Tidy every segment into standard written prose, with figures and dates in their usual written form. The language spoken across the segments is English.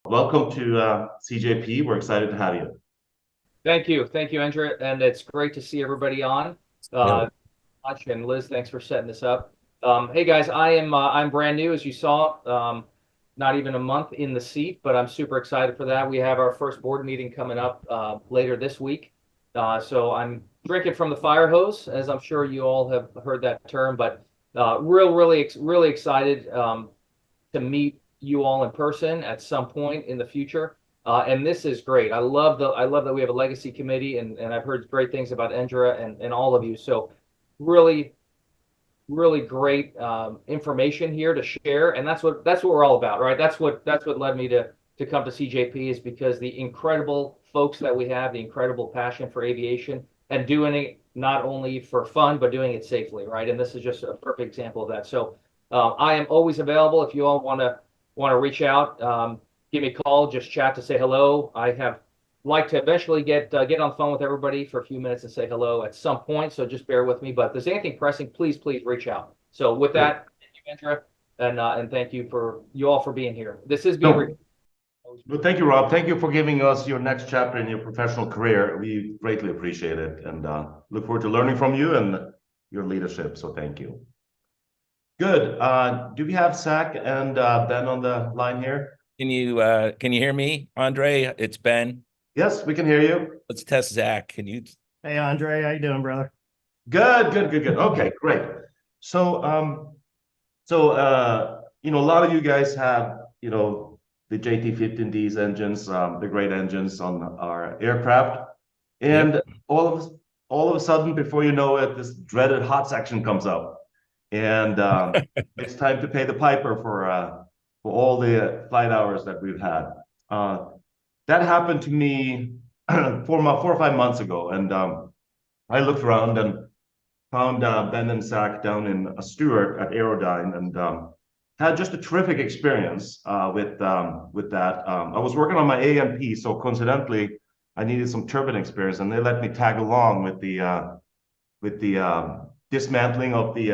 Welcome to CJP. We're excited to have you. Thank you, Andrea, and it's great to see everybody on. Yeah. Uh, and Liz, thanks for setting this up. Hey guys, I'm brand new, as you saw, not even a month in the seat, but I'm super excited for that. We have our first board meeting coming up later this week, so I'm drinking from the fire hose, as I'm sure you all have heard that term. But really excited to meet you all in person at some point in the future. And this is great. I love that we have a legacy committee, and I've heard great things about Endra and all of you. So really, really great information here to share, and that's what we're all about, right? That's what led me to come to CJP, is because the incredible folks that we have, the incredible passion for aviation, and doing it not only for fun but doing it safely, right? And this is just a perfect example of that. So I am always available if you all want to reach out. Give me a call, just chat to say hello. I have like to eventually get on the phone with everybody for a few minutes and say hello at some point. So just bear with me. But if there's anything pressing, please reach out. So with that, thank you, Andrea, and thank you for you all for being here. This is being recorded. Well, thank you, Rob. Thank you for giving us your next chapter in your professional career. We greatly appreciate it and look forward to learning from you and your leadership. So thank you. Good. Do we have Zach and Ben on the line here? Can you hear me, Andre? It's Ben. Yes, we can hear you. Let's test Zach. Can you? Hey, Andre, how you doing, brother? Good. Okay, great. So, a lot of you guys have, the JT-15D's engines, the great engines on our aircraft, and Yep. all of a sudden, before you know it, this dreaded hot section comes up, and it's time to pay the piper for all the flight hours that we've had. That happened to me 4 or 5 months ago, and I looked around and found Ben and Zach down in Stuart at Aerodyne, and had just a terrific experience with that. I was working on my AMP, so coincidentally, I needed some turbine experience, and they let me tag along with the dismantling of the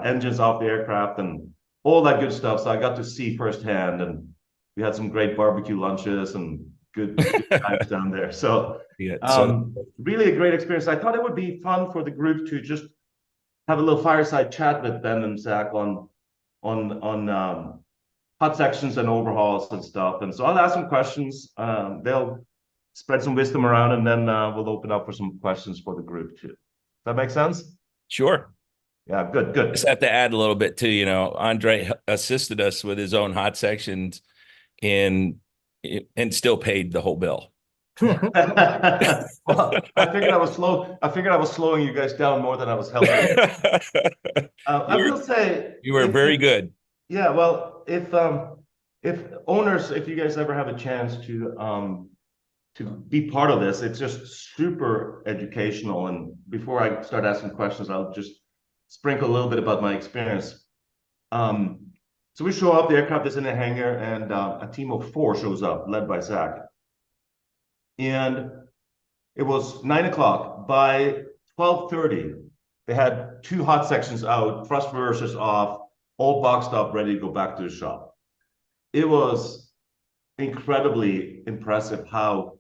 engines off the aircraft and all that good stuff. So I got to see firsthand, and we had some great barbecue lunches and good times down there. So, Yeah. really a great experience. I thought it would be fun for the group to just have a little fireside chat with Ben and Zach on hot sections and overhauls and stuff. And so I'll ask some questions. They'll spread some wisdom around, and then we'll open up for some questions for the group too. Does that make sense? Sure. Yeah, good. Just have to add a little bit too. Andre assisted us with his own hot sections, and still paid the whole bill. Well, I figured I was slowing you guys down more than I was helping. I will say you were very good. Yeah, well, if owners, if you guys ever have a chance to be part of this, it's just super educational. And before I start asking questions, I'll just sprinkle a little bit about my experience. So we show up, the aircraft is in a hangar, and a team of 4 shows up, led by Zach. And it was 9 o'clock. By 12:30, they had 2 hot sections out, thrust reversers off, all boxed up, ready to go back to the shop. It was incredibly impressive how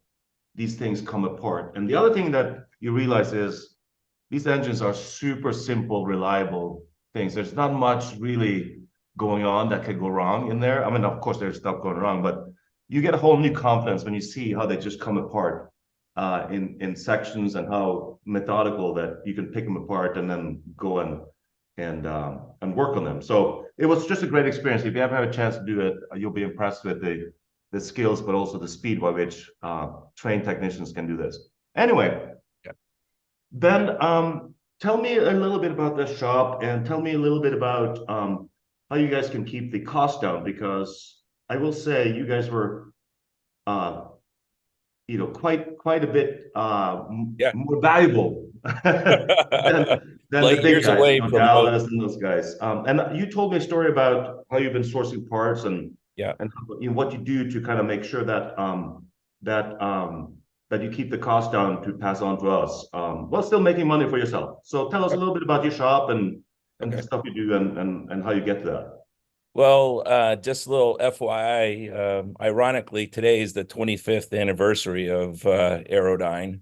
these things come apart. And the other thing that you realize is these engines are super simple, reliable things. There's not much really going on that could go wrong in there. I mean, of course, there's stuff going wrong, but you get a whole new confidence when you see how they just come apart in sections, and how methodical that you can pick them apart and then go and work on them. So it was just a great experience. If you ever have a chance to do it, you'll be impressed with the skills, but also the speed by which trained technicians can do this. Anyway, yeah. Ben, tell me a little bit about this shop, and tell me a little bit about how you guys can keep the cost down, because I will say you guys were, quite a bit more valuable than Light the big years guys, away from Dallas and those guys. And you told me a story about how you've been sourcing parts and what you do to kind of make sure that that you keep the cost down to pass on to us, while still making money for yourself. So tell us a little bit about your shop and the stuff you do and how you get to that. Well, just a little FYI, ironically, today is the 25th anniversary of Aerodyne.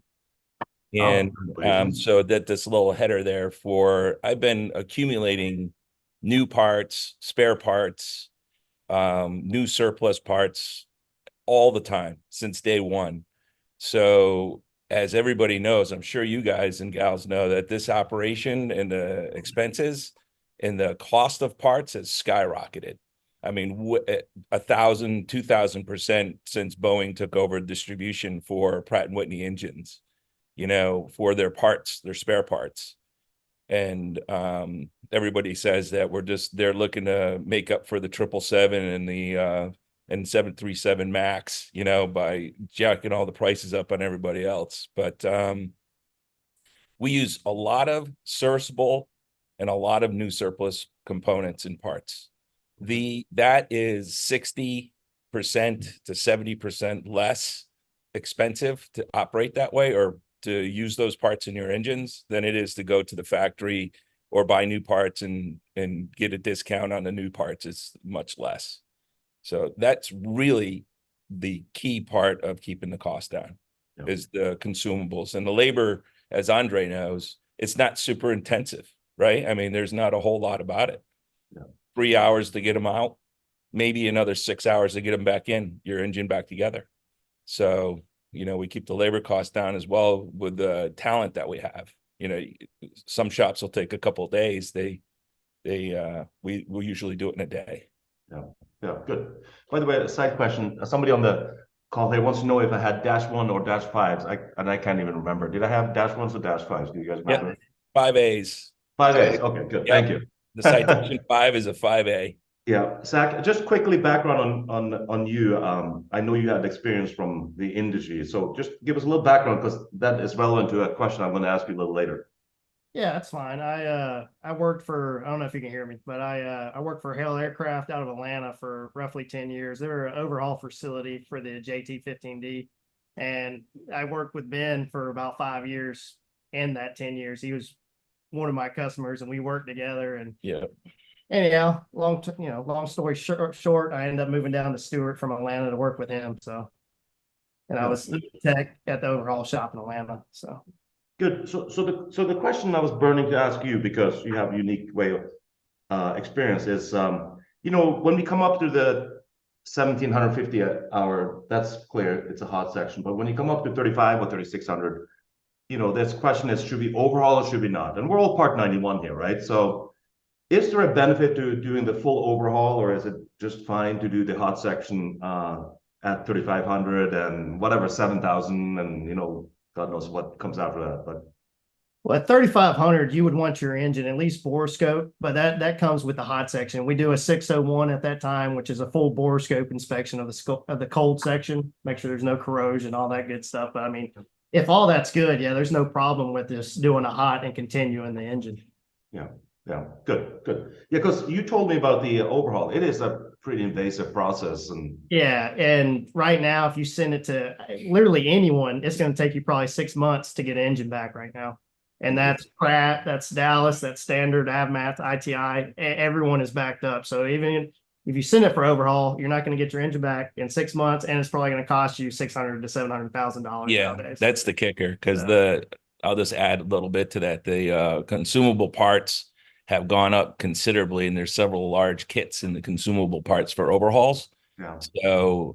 And congratulations. so that this little header there for I've been accumulating new parts, spare parts, new surplus parts all the time since day one. So as everybody knows, I'm sure you guys and gals know that this operation and the expenses and the cost of parts has skyrocketed. I mean, 1,000, 2,000% since Boeing took over distribution for Pratt and Whitney engines, for their parts, their spare parts. And everybody says that they're looking to make up for the 777 and the and 737 Max, by jacking all the prices up on everybody else. But we use a lot of serviceable and a lot of new surplus components and parts. That is 60% to 70% less expensive to operate that way or to use those parts in your engines than it is to go to the factory or buy new parts and get a discount on the new parts. It's much less. So that's really the key part of keeping the cost down is the consumables and the labor, as Andre knows, it's not super intensive, right? I mean, there's not a whole lot about it. 3 hours to get them out, maybe another 6 hours to get them back in, your engine back together. So, we keep the labor costs down as well with the talent that we have. Some shops will take a couple of days. We usually do it in a day. Yeah, good. By the way, a side question. Somebody on the call here wants to know if I had -1 or -5s. I can't even remember. Did I have -1s or -5s? Do you guys remember? Yeah, 5As. 5As. Okay, good. Yep. Thank you. The Citation 5 is a 5A. Yeah, Zach, just quickly background on you. I know you had experience from the industry, so just give us a little background because that is relevant to a question I'm going to ask you a little later. Yeah, that's fine. I worked for, I don't know if you can hear me, but I worked for Hale Aircraft out of Atlanta for roughly 10 years. They were an overhaul facility for the JT-15D. And I worked with Ben for about 5 years in that 10 years. He was one of my customers and we worked together. And yeah. Anyhow, long story short, I ended up moving down to Stewart from Atlanta to work with him. So, and I was tech at the overhaul shop in Atlanta. So. Good. So the question I was burning to ask you, because you have a unique way of experience, is when we come up to the 1,750 hour, that's clear, it's a hot section. But when you come up to 35 or 3,600, this question is, should we overhaul or should we not? And we're all Part 91 here, right? So is there a benefit to doing the full overhaul, or is it just fine to do the hot section at 3,500 and whatever 7,000 and God knows what comes after that, but well, at 3,500, you would want your engine at least bore scope, but that comes with the hot section. We do a 601 at that time, which is a full bore scope inspection of the cold section, make sure there's no corrosion, all that good stuff. But I mean, if all that's good, yeah, there's no problem with this doing a hot and continuing the engine. Yeah, good. Yeah, because you told me about the overhaul. It is a pretty invasive process, and right now, if you send it to literally anyone, it's going to take you probably 6 months to get an engine back right now. And that's Pratt, that's Dallas, that's Standard, Avmath, ITI. Everyone is backed up. So even if you send it for overhaul, you're not going to get your engine back in 6 months, and it's probably going to cost you $600,000 to $700,000. Yeah, nowadays. that's the kicker, because I'll just add a little bit to that. The consumable parts have gone up considerably, and there's several large kits in the consumable parts for overhauls. Yeah. So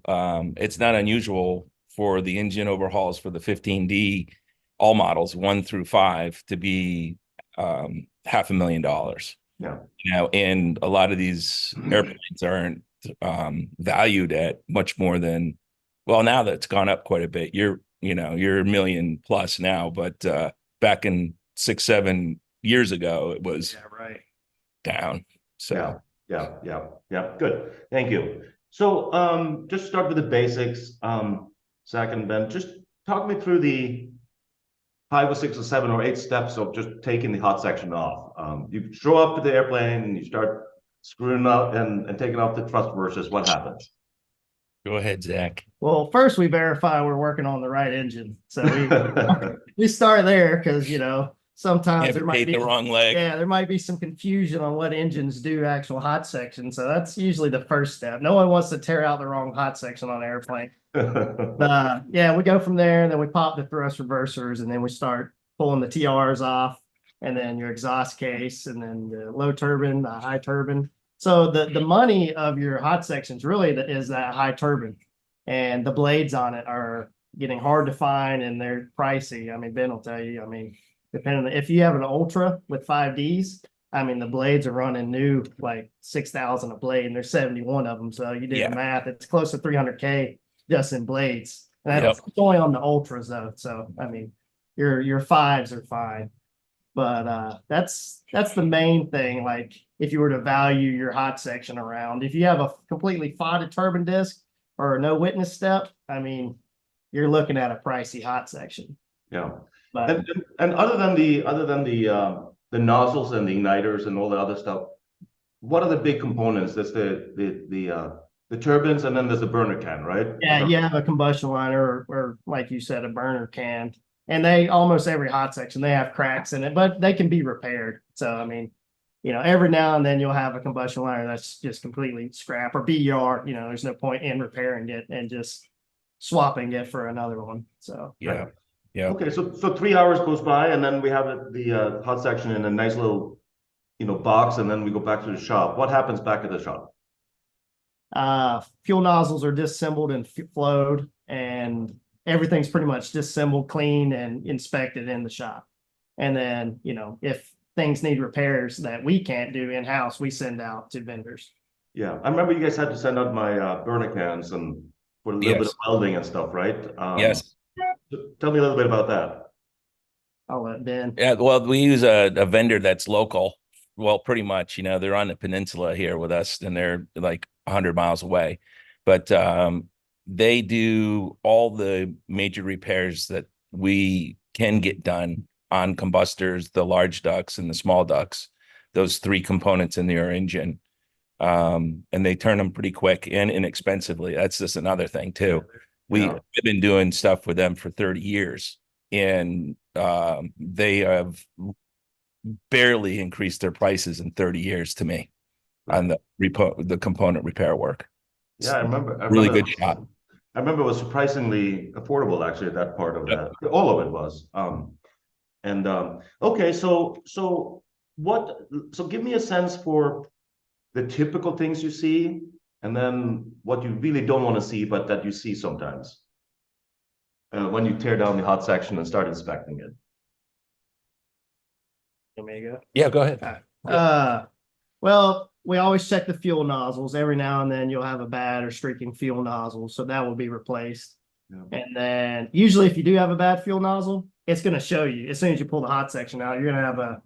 it's not unusual for the engine overhauls for the 15D, all models 1 through 5, to be $500,000. Yeah. And a lot of these airplanes aren't valued at much more than, well, now that's gone up quite a bit. You're $1 million plus now, but back in 6-7 years ago, it was down. So yeah. Good. Thank you. So just start with the basics. Zach and Ben, just talk me through the 5 or 6 or 7 or 8 steps of just taking the hot section off. You show up to the airplane and you start screwing out and taking off the thrust reversers. What happens? Go ahead, Zach. Well, first we verify we're working on the right engine. So we start there because, sometimes there might Amputate be the wrong leg. yeah, there might be some confusion on what engines do actual hot section. So that's usually the first step. No one wants to tear out the wrong hot section on an airplane. Yeah, we go from there, and then we pop the thrust reversers, and then we start pulling the TRs off, and then your exhaust case, and then the low turbine, the high turbine. So the money of your hot sections really is that high turbine, and the blades on it are getting hard to find, and they're pricey. I mean, Ben will tell you. I mean, depending if you have an Ultra with 5Ds, I mean, the blades are running new like 6,000 a blade, and there's 71 of them. So you do Yeah. the math; it's close to 300K just in blades. And that's Yep. only on the Ultras though. So I mean, your fives are fine. But that's the main thing. Like if you were to value your hot section around, if you have a completely fodded turbine disc or a no witness step, I mean, you're looking at a pricey hot section. Yeah. But And other than the nozzles and the igniters and all the other stuff, what are the big components? That's the turbines, and then there's the burner can, right? yeah, you have a combustion liner or like you said, a burner can. And they almost every hot section, they have cracks in it, but they can be repaired. So I mean, every now and then you'll have a combustion liner that's just completely scrap or BR, there's no point in repairing it and just swapping it for another one. So Yeah. Yeah. Okay, so 3 hours goes by, and then we have the hot section in a nice little, box, and then we go back to the shop. What happens back at the shop? Fuel nozzles are disassembled and flowed, and everything's pretty much disassembled, cleaned, and inspected in the shop. And then, if things need repairs that we can't do in-house, we send out to vendors. Yeah, I remember you guys had to send out my burner cans and for a little bit of welding and stuff, right? Yes. Tell me a little bit about that. I'll let Ben. Yeah. Well, we use a vendor that's local. Well, pretty much, they're on the peninsula here with us, and they're like 100 miles away. But they do all the major repairs that we can get done on combustors, the large ducts and the small ducts, those three components in your engine. And they turn them pretty quick and inexpensively. That's just another thing too. We've been doing stuff with them for 30 years, and they have barely increased their prices in 30 years to me on the component repair work. Yeah, I remember. Really good shop. I remember it was surprisingly affordable, actually, at that part of that. All of it was. Okay, so give me a sense for the typical things you see, and then what you really don't want to see, but that you see sometimes when you tear down the hot section and start inspecting it. Yeah, go ahead. Well, we always check the fuel nozzles. Every now and then you'll have a bad or streaking fuel nozzle, so that will be replaced. Yeah. And then usually if you do have a bad fuel nozzle, it's going to show you as soon as you pull the hot section out. You're going to have a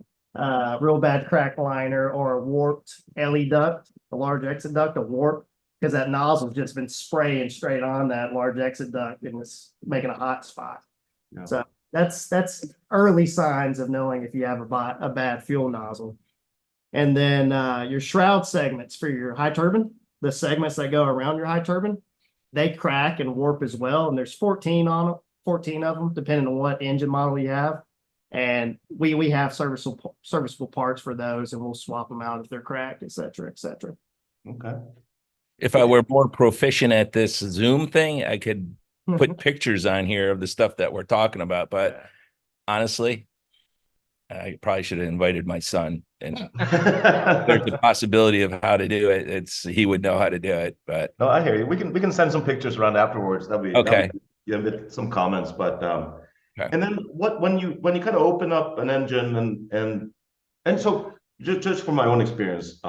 real bad crack liner or a warped LE duct, a large exit duct, a warp, because that nozzle's just been spraying straight on that large exit duct and it's making a hot spot. Yeah. So that's early signs of knowing if you have a bad fuel nozzle. And then your shroud segments for your high turbine, the segments that go around your high turbine, they crack and warp as well. And there's 14 of them, depending on what engine model you have. And we have serviceable parts for those, and we'll swap them out if they're cracked, et cetera, et cetera. Okay. If I were more proficient at this Zoom thing, I could put pictures on here of the stuff that we're talking about. But honestly, I probably should have invited my son, and there's the possibility of how to do it. He would know how to do it. But no, I hear you. We can send some pictures around afterwards. That'd be okay. With some comments, but okay. And then when you kind of open up an engine and so just from my own experience,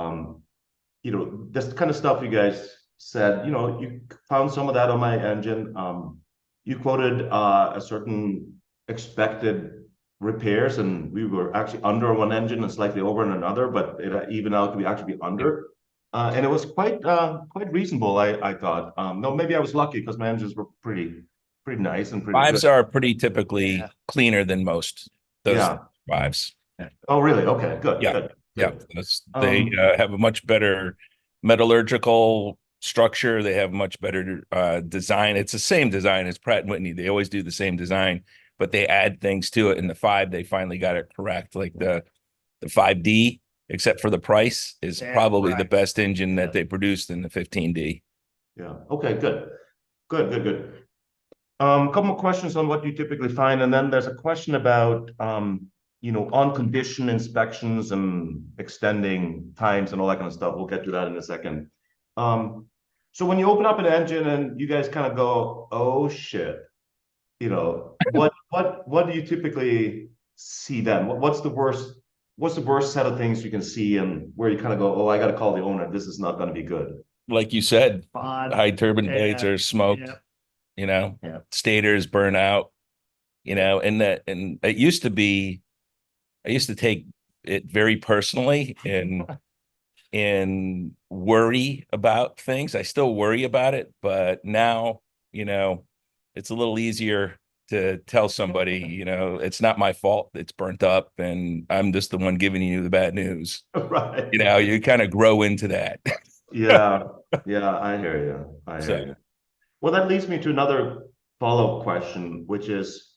this kind of stuff you guys said, you found some of that on my engine. You quoted a certain expected repairs, and we were actually under one engine and slightly over in another, but it even out to be actually be under. And it was quite reasonable, I thought. No, maybe I was lucky because my engines were pretty nice and pretty Fives good. are pretty typically cleaner than most. Those fives. Oh, really? Okay, good. Yeah. Good. Yeah. They have a much better metallurgical structure. They have much better design. It's the same design as Pratt & Whitney. They always do the same design, but they add things to it. In the 5, they finally got it correct. Like the 5D, except for the price, is Yeah, probably the right. best engine that they produced in the 15D. Yeah. Okay, good. Good. Couple more questions on what you typically find, and then there's a question about on condition inspections and extending times and all that kind of stuff. We'll get to that in a second. So when you open up an engine and you guys kind of go, oh shit, what do you typically see then? What's the worst set of things you can see, and where you kind of go, oh, I got to call the owner. This is not going to be good. Like you said, Bod. high turbine blades Yeah. are smoked, Yeah. Yeah. stators burn out, and it used to be, I used to take it very personally and worry about things. I still worry about it, but now, it's a little easier to tell somebody, it's not my fault. It's burnt up and I'm just the one giving you the bad news. Right. You kind of grow into that. Yeah. I hear you. So, Well, that leads me to another follow-up question, which is,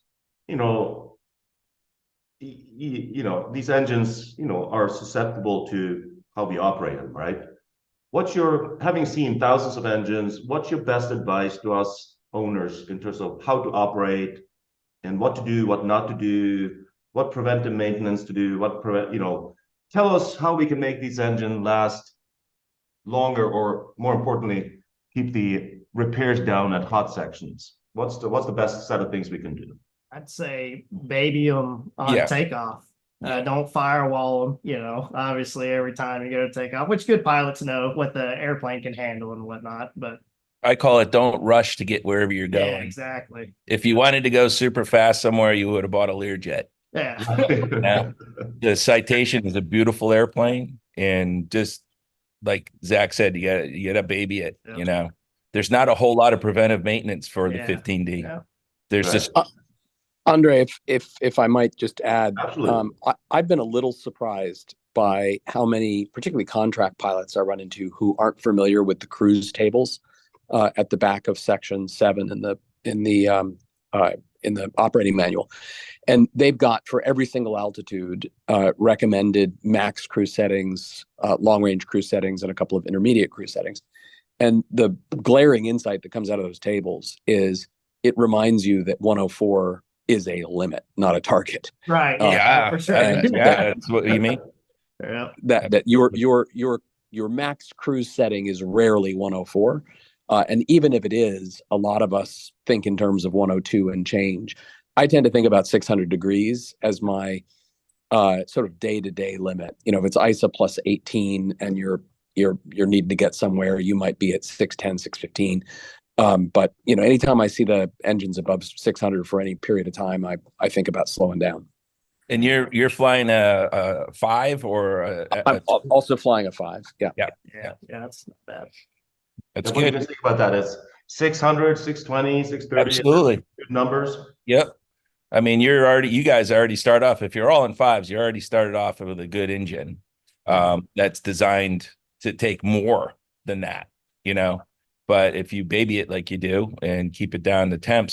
these engines, are susceptible to how we operate them, right? Having seen thousands of engines, what's your best advice to us owners in terms of how to operate and what to do, what not to do, what preventive maintenance to do, tell us how we can make these engines last longer, or more importantly, keep the repairs down at hot sections. What's the best set of things we can do? I'd say baby them on Yeah. takeoff. Don't firewall them, obviously every time you go to take off, which good pilots know what the airplane can handle and whatnot. But I call it, don't rush to get wherever you're going. yeah, exactly. If you wanted to go super fast somewhere, you would have bought a Learjet. Yeah. Now, the Citation is a beautiful airplane, and just like Zach said, you gotta baby it. Yeah. There's not a whole lot of preventive maintenance for the Yeah. 15D. Yeah. There's Right. just Andre, if I might just add, Absolutely. I've been a little surprised by how many, particularly contract pilots, I run into who aren't familiar with the cruise tables at the back of Section 7 in the operating manual, and they've got, for every single altitude, recommended max cruise settings, long range cruise settings, and a couple of intermediate cruise settings. And the glaring insight that comes out of those tables is it reminds you that 104 is a limit, not a target. Right. yeah, For sure. that's what you mean. Yeah. That your max cruise setting is rarely 104. And even if it is, a lot of us think in terms of 102 and change. I tend to think about 600 degrees as my sort of day-to-day limit. If it's ISA plus 18 and you're needing to get somewhere, you might be at 610, 615. But anytime I see the engines above 600 for any period of time, I think about slowing down. And you're flying a 5 or I'm also flying a 5. Yeah. Yeah. That's not bad. That's What do you good. guys think about that? It's 600, 620, 630. Absolutely. Good numbers. Yep. I mean, you guys already start off, if you're all in 5s, you already started off with a good engine that's designed to take more than that, But if you baby it like you do and keep it down to temp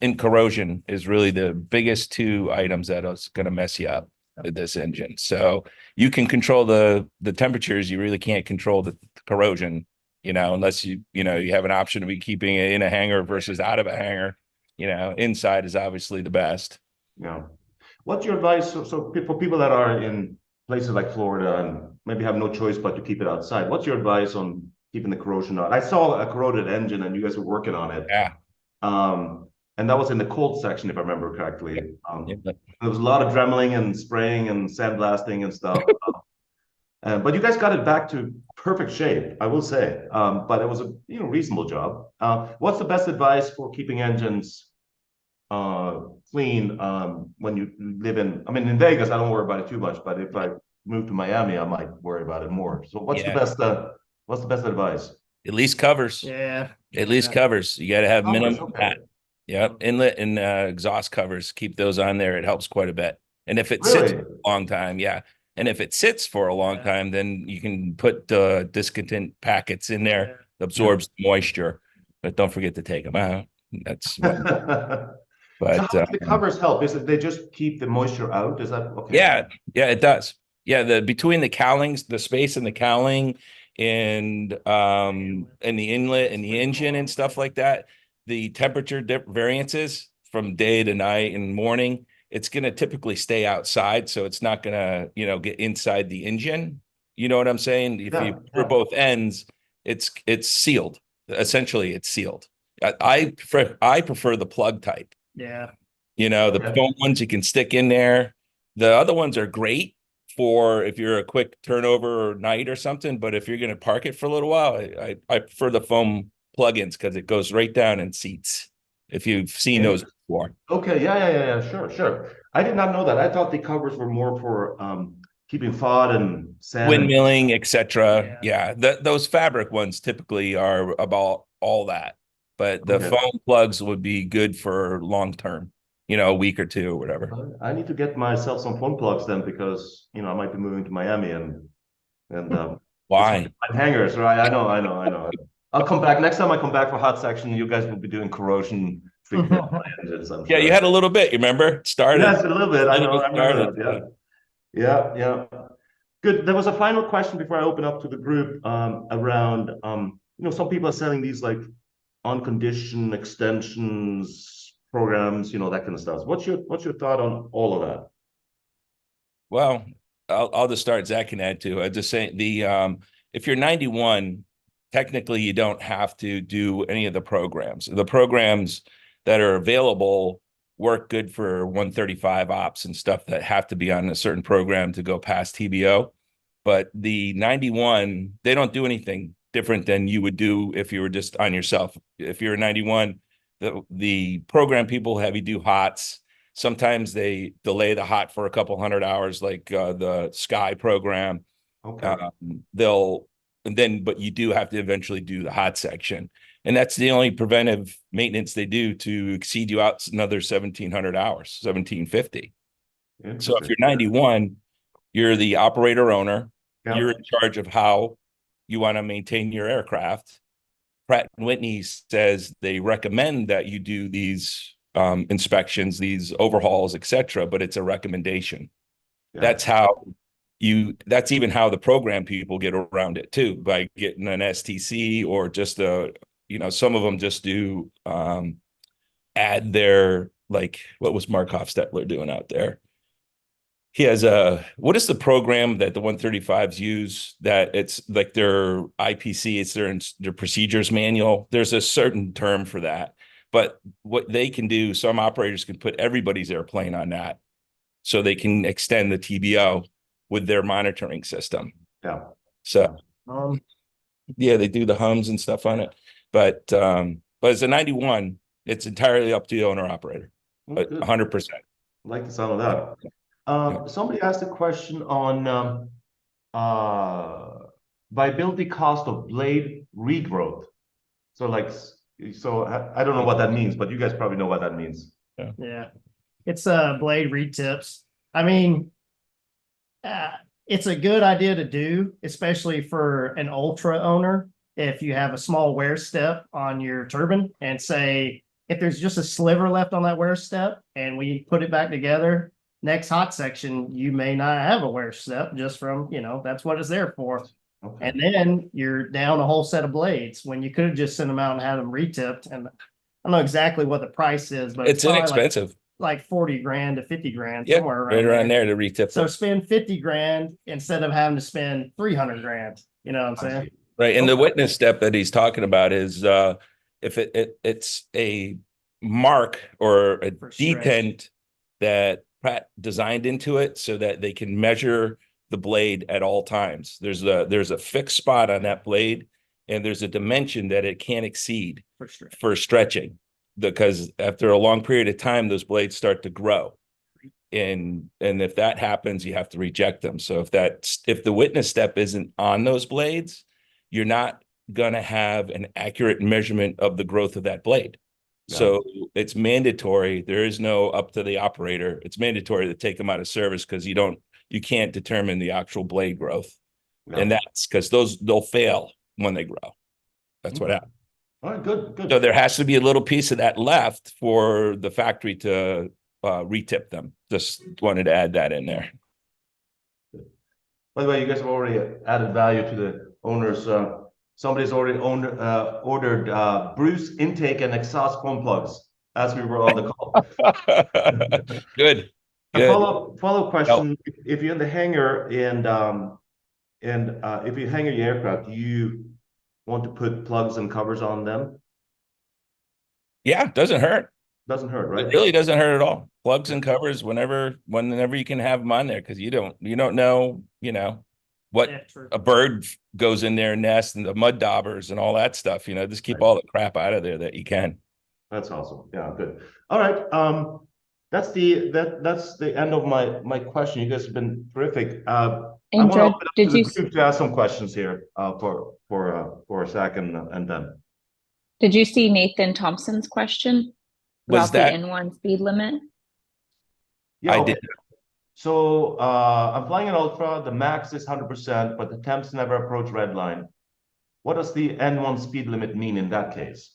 and corrosion is really the biggest 2 items that is going to mess you up with this engine. So you can control the temperatures. You really can't control the corrosion, unless you have an option to be keeping it in a hangar versus out of a hangar. Inside is obviously the best. Yeah. What's your advice? So for people that are in places like Florida and maybe have no choice but to keep it outside, what's your advice on keeping the corrosion out? I saw a corroded engine and you guys were working on it. Yeah. And that was in the cold section, if I remember correctly. Yeah. There was a lot of dremeling and spraying and sandblasting and stuff. But you guys got it back to perfect shape, I will say. But it was a reasonable job. What's the best advice for keeping engines clean when you live in Vegas? I don't worry about it too much, but if I move to Miami, I might worry about it more. So what's the best advice? At least covers. Yeah. At least covers. You got to have minimum. Okay. Yep. Inlet and exhaust covers. Keep those on there. It helps quite a bit. And if it Really? sits for a long time, yeah. And if it sits for a long time, then you can put discontent packets in there. Yeah. Absorbs moisture, but don't forget to take them out. That's But So how do the covers help? Is it they just keep the moisture out? Is that okay? yeah, it does. Yeah, the between the cowlings, the space in the cowling and the inlet and the engine and stuff like that, the temperature variances from day to night and morning, it's going to typically stay outside, so it's not going to, get inside the engine. You know what I'm saying? If you for both ends, it's sealed. Essentially, it's sealed. I prefer the plug type. Yeah. The foam ones you can stick in there. The other ones are great for if you're a quick turnover or night or something. But if you're going to park it for a little while, I prefer the foam plugins because it goes right down in seats. If you've seen those before. Okay, yeah, sure. I did not know that. I thought the covers were more for keeping thawed and sand. Windmilling, etc. Yeah, those fabric ones typically are about all that. But the foam plugs would be good for long term, a week or two or whatever. I need to get myself some phone plugs then because I might be moving to Miami and why hangers, right? I know. I'll come back next time I come back for hot section. You guys will be doing corrosion treatment on my engines. I'm sure. Yeah, you had a little bit. You remember? Started. Yes, a little bit. I know. I remember that. Yeah. Good. There was a final question before I open up to the group around some people are selling these like on-condition extensions programs, that kind of stuff. What's your thought on all of that? Well, I'll just start. Zach can add too. I just say if you're 91, technically you don't have to do any of the programs. The programs that are available work good for 135 ops and stuff that have to be on a certain program to go past TBO. But the 91, they don't do anything different than you would do if you were just on yourself. If you're a 91, the program people have you do hots. Sometimes they delay the hot for a couple 100 hours, like the Sky program. Okay. But you do have to eventually do the hot section. And that's the only preventive maintenance they do to exceed you out another 1,700 hours, 1,750. So if you're 91, you're the operator owner. Yeah. You're in charge of how you want to maintain your aircraft. Pratt & Whitney says they recommend that you do these inspections, these overhauls, etc., but it's a recommendation. Yeah. That's even how the program people get around it too, by getting an STC or just some of them just do add their, like, what was Mark Hofstetler doing out there? He has what is the program that the 135s use that it's like their IPC, it's their procedures manual. There's a certain term for that, but what they can do, some operators can put everybody's airplane on that so they can extend the TBO with their monitoring system. Yeah. So, yeah, they do the hums and stuff on it, but as a 91, it's entirely up to the owner operator, 100%. I like the sound of that. Somebody asked a question on viability cost of blade regrowth. So I don't know what that means, but you guys probably know what that means. Yeah. It's blade retips. I mean, it's a good idea to do, especially for an ultra owner. If you have a small wear step on your turbine and say, if there's just a sliver left on that wear step and we put it back together, next hot section, you may not have a wear step just from, that's what it's there for. Okay. And then you're down a whole set of blades when you could have just sent them out and had them retipped. And I don't know exactly what the price is, but it's inexpensive. Like 40 grand to 50 grand, somewhere around there to retip. So spend 50 grand instead of having to spend 300 grand. You know what I'm saying? Right. And the witness step that he's talking about is if it's a mark or a detent that Pratt designed into it so that they can measure the blade at all times. There's a fixed spot on that blade, and there's a dimension that it can't exceed for stretching, because after a long period of time, those blades start to grow. And if that happens, you have to reject them. So if the witness step isn't on those blades, you're not going to have an accurate measurement of the growth of that blade. Yeah. So it's mandatory. There is no up to the operator. It's mandatory to take them out of service because you can't determine the actual blade growth. Yeah. And that's because they'll fail when they grow. That's what happens. All right, good, good. So there has to be a little piece of that left for the factory to retip them. Just wanted to add that in there. By the way, you guys have already added value to the owners. Somebody's already ordered Bruce intake and exhaust pump plugs as we were on the call. Good. A Good. follow question: if you're in the hangar and if you hangar your aircraft, do you want to put plugs and covers on them? Yeah, doesn't hurt. Doesn't hurt, right? It really doesn't hurt at all. Plugs and covers whenever you can have them on there, because you don't know, what Yeah, true. a bird goes in their nest and the mud daubers and all that stuff. Just keep all the crap out of there that you can. That's awesome. Yeah, good. All right. That's the end of my question. You guys have been terrific. I want to Andrew, open up to did the you group to ask some questions here for a second and then. did you see Nathan Thompson's question Was about that- the N1 speed limit? Yeah, I okay. did. So I'm flying an Ultra. The max is 100%, but the temps never approach red line. What does the N1 speed limit mean in that case?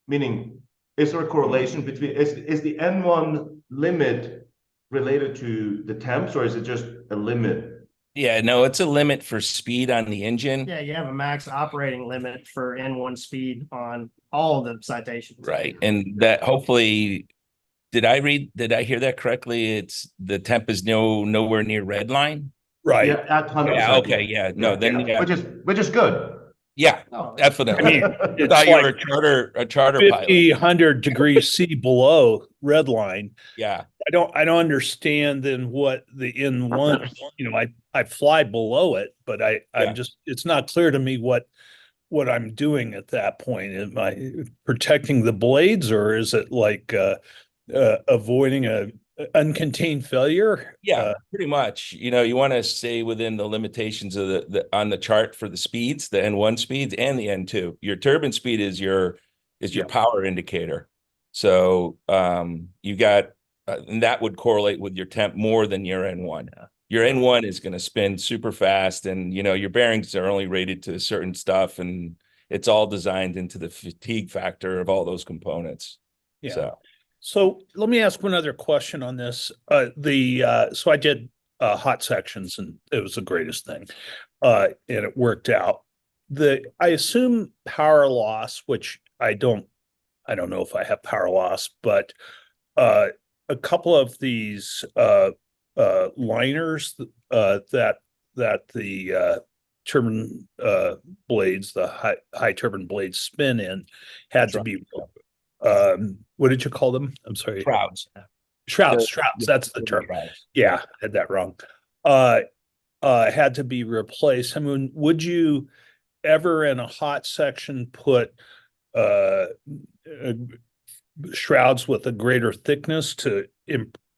Meaning, is there a correlation between is the N1 limit related to the temps, or is it just a limit? Yeah, no, it's a limit for speed on the engine. Yeah, you have a max operating limit for N1 speed on all of the citations. Right. And that hopefully, did I hear that correctly? It's the temp is nowhere near red line. Right. Yeah, at 100%. Yeah, okay, yeah. No, then yeah. Which is good. Yeah, Oh, definitely. I It's thought you were like a charter pilot. 50, 100 degrees C below red line. Yeah. I don't understand then what the N1, I fly below it, but I'm just, it's not clear to me what I'm doing at that point. Am I protecting the blades, or is it like avoiding a uncontained failure? Yeah, pretty much. You want to stay within the limitations of the on the chart for the speeds, the N1 speeds and the N2. Your turbine speed is your power indicator. So you got and that would correlate with your temp more than your N1. Your N1 is going to spin super fast, and your bearings are only rated to certain stuff, and it's all designed into the fatigue factor of all those components. Yeah. So let me ask one other question on this. So I did hot sections, and it was the greatest thing, and it worked out. I assume power loss, which I don't know if I have power loss, but a couple of these liners that the turbine blades, the high turbine blades spin in, had to be. What did you call them? I'm sorry. Shrouds. Shrouds. That's the term. Yeah, I had that wrong. Had to be replaced. I mean, would you ever in a hot section put shrouds with a greater thickness to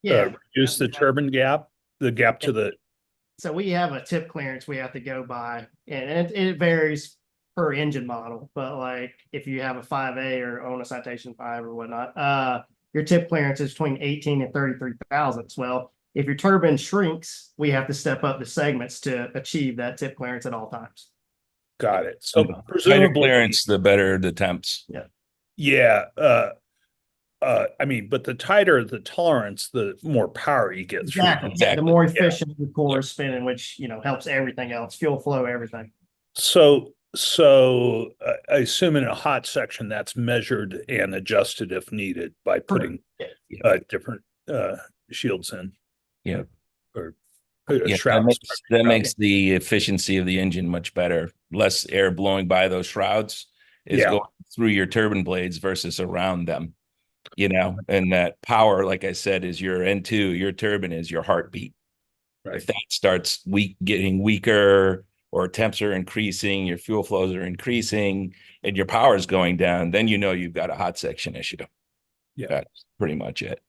reduce the turbine gap, the gap to the. So we have a tip clearance we have to go by, and it varies per engine model. But like if you have a 5A or own a Citation 5 or whatnot, your tip clearance is between 18 and 33 thousandths. Well, if your turbine shrinks, we have to step up the segments to achieve that tip clearance at all times. Got it. So Better presumably, clearance, the better the temps. yeah. I mean, but the tighter the tolerance, the more power you get through. Exactly. The more efficient the core is spinning, which helps everything else, fuel flow, everything. So I assume in a hot section that's measured and adjusted if needed by putting different shields in. Yeah. Or That shrouds. makes the efficiency of the engine much better. Less air blowing by those shrouds is going through your turbine blades versus around them. And that power, like I said, is your N2, your turbine is your heartbeat. Right. If that starts getting weaker, or temps are increasing, your fuel flows are increasing, and your power is going down, then you've got a hot section issue. Yeah. That's pretty much it.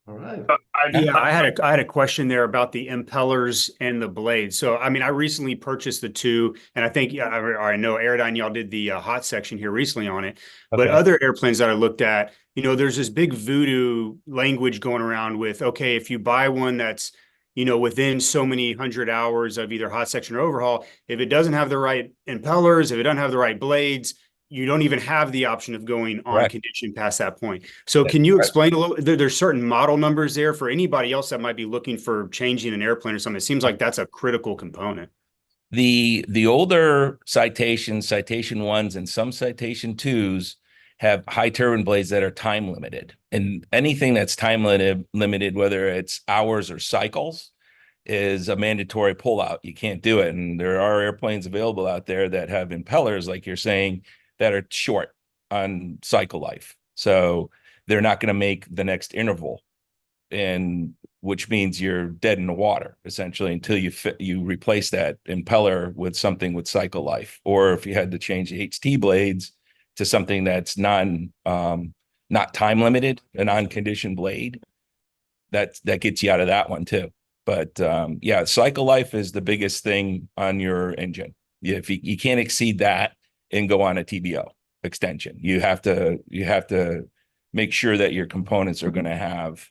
All right. I had a question there about the impellers and the blades. So, I mean, I recently purchased the two, and I think I know Aerodyne, y'all did the hot section here recently on it. But other airplanes that I looked at, there's this big voodoo language going around with, okay, if you buy one that's within so many 100 hours of either hot section or overhaul, if it doesn't have the right impellers, if it doesn't have the right blades, you don't even have the option of going on Correct. condition past that point. So That's can you correct. explain a little, there's certain model numbers there for anybody else that might be looking for changing an airplane or something? It seems like that's a critical component. The older citations, citation ones, and some citation twos have high turbine blades that are time limited, and anything that's time limited, whether it's hours or cycles, is a mandatory pullout. You can't do it. And there are airplanes available out there that have impellers, like you're saying, that are short on cycle life. So they're not going to make the next interval, and which means you're dead in the water essentially until you replace that impeller with something with cycle life. Or if you had to change the HT blades to something that's not time limited, a non-conditioned blade, that gets you out of that one too. But yeah, cycle life is the biggest thing on your engine. If you can't exceed that and go on a TBO extension, you have to make sure that your components are going to have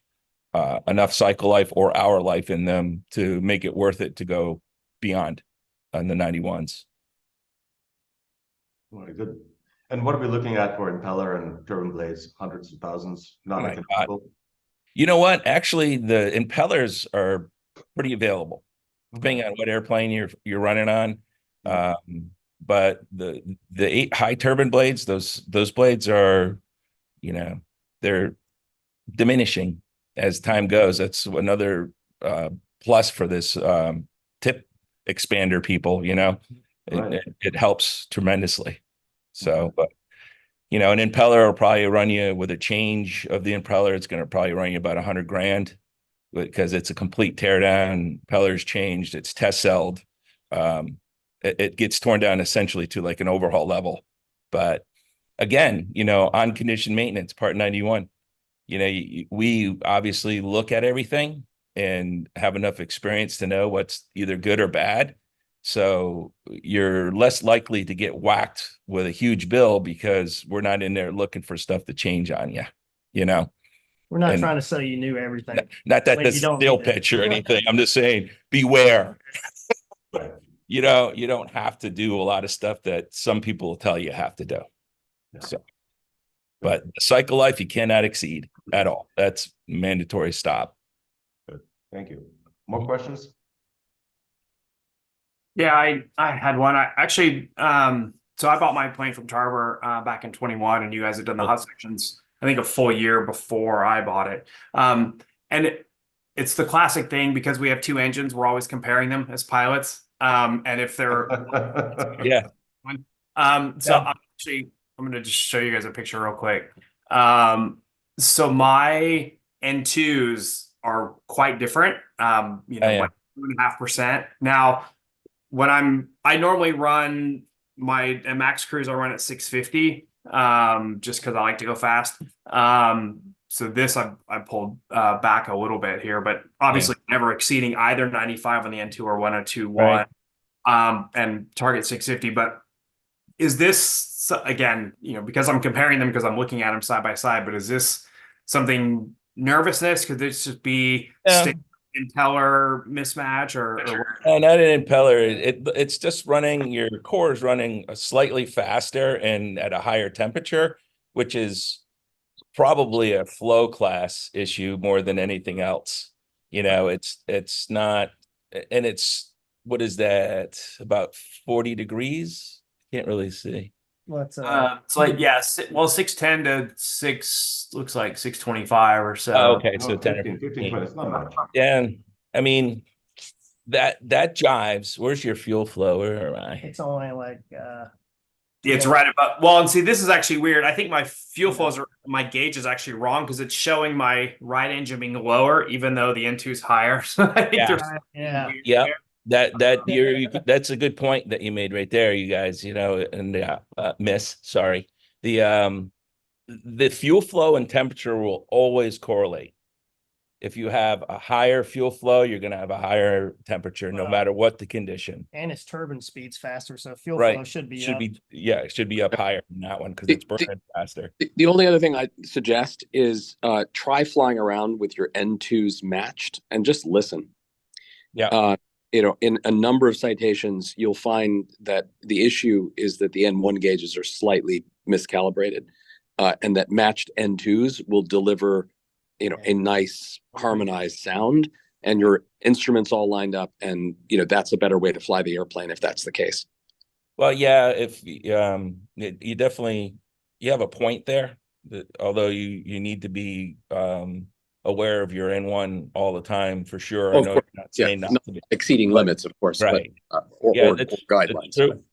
enough cycle life or hour life in them to make it worth it to go beyond on the 91s. Very good. And what are we looking at for impeller and turbine blades? Hundreds of thousands, not Oh my economical. You know what? Actually, the impellers are pretty available, depending on what airplane you're running on. But the 8 high turbine blades, those blades are, they're diminishing as time goes. That's another plus for this tip expander people. Right. It helps tremendously. So, but an impeller will probably run you, with a change of the impeller, it's going to probably run you about $100,000, because it's a complete teardown. Impeller's changed, it's test celled. It gets torn down essentially to like an overhaul level. But again, on condition maintenance, part 91, we obviously look at everything and have enough experience to know what's either good or bad. So you're less likely to get whacked with a huge bill because we're not in there looking for stuff to change on you, We're not And- trying to sell you new everything. Not that When that's you don't sale need it. pitch or anything. I'm just saying, beware. Right. You don't have to do a lot of stuff that some people will tell you have to do. Yeah. So, but cycle life, you cannot exceed at all. That's mandatory stop. Thank you. More questions? Yeah, I had one. I actually so I bought my plane from Tarver back in 21, and you guys had done the hot sections, I think, a full year before I bought it. And it's the classic thing, because we have 2 engines, we're always comparing them as pilots. And if they're Yeah. so I'm gonna just show you guys a picture real quick. So my N2s are quite different. Like 2.5%. Now, when I normally run my max cruise, I run at 650, just because I like to go fast. So this I pulled back a little bit here, but obviously never exceeding either 95 on the N2 or 102.1, and target 650. But is this, again, because I'm comparing them, because I'm looking at them side by side, but is this something nervousness? Could this just be impeller mismatch or No, not an impeller. It's just running, your core is running slightly faster and at a higher temperature, which is probably a flow class issue more than anything else. It's not, and it's, what is that, about 40 degrees? Can't really see. What's it's like, yeah, 610 to 6 looks like 625 or so. Oh, okay, so 15, 10 or 15, 15. 20, it's not much. Yeah, and I mean, that jives. Where's your fuel flow? Where am I? It's only like It's right about, well, and see, this is actually weird. I think my fuel flows my gauge is actually wrong, because it's showing my right engine being lower, even though the N2 is higher. So I think there's Yeah. That's a good point that you made right there, you guys. And miss, sorry. The fuel flow and temperature will always correlate. If you have a higher fuel flow, you're going to have a higher temperature, no matter what the condition. and its turbine speed's faster, so fuel flow should be up. It should be up higher than that one, because it's burning faster. The only other thing I suggest is try flying around with your N2s matched and just listen. Yeah. In a number of citations, you'll find that the issue is that the N1 gauges are slightly miscalibrated, and that matched N2s will deliver, a nice harmonized sound, and your instruments all lined up, and that's a better way to fly the airplane if that's the case. Well, yeah, if you definitely you have a point there, that although you need to be aware of your N1 all the time for sure. Well, I of know course, you're not saying not not to be, exceeding but- limits, of course, right. but Yeah, or it's guidelines. true.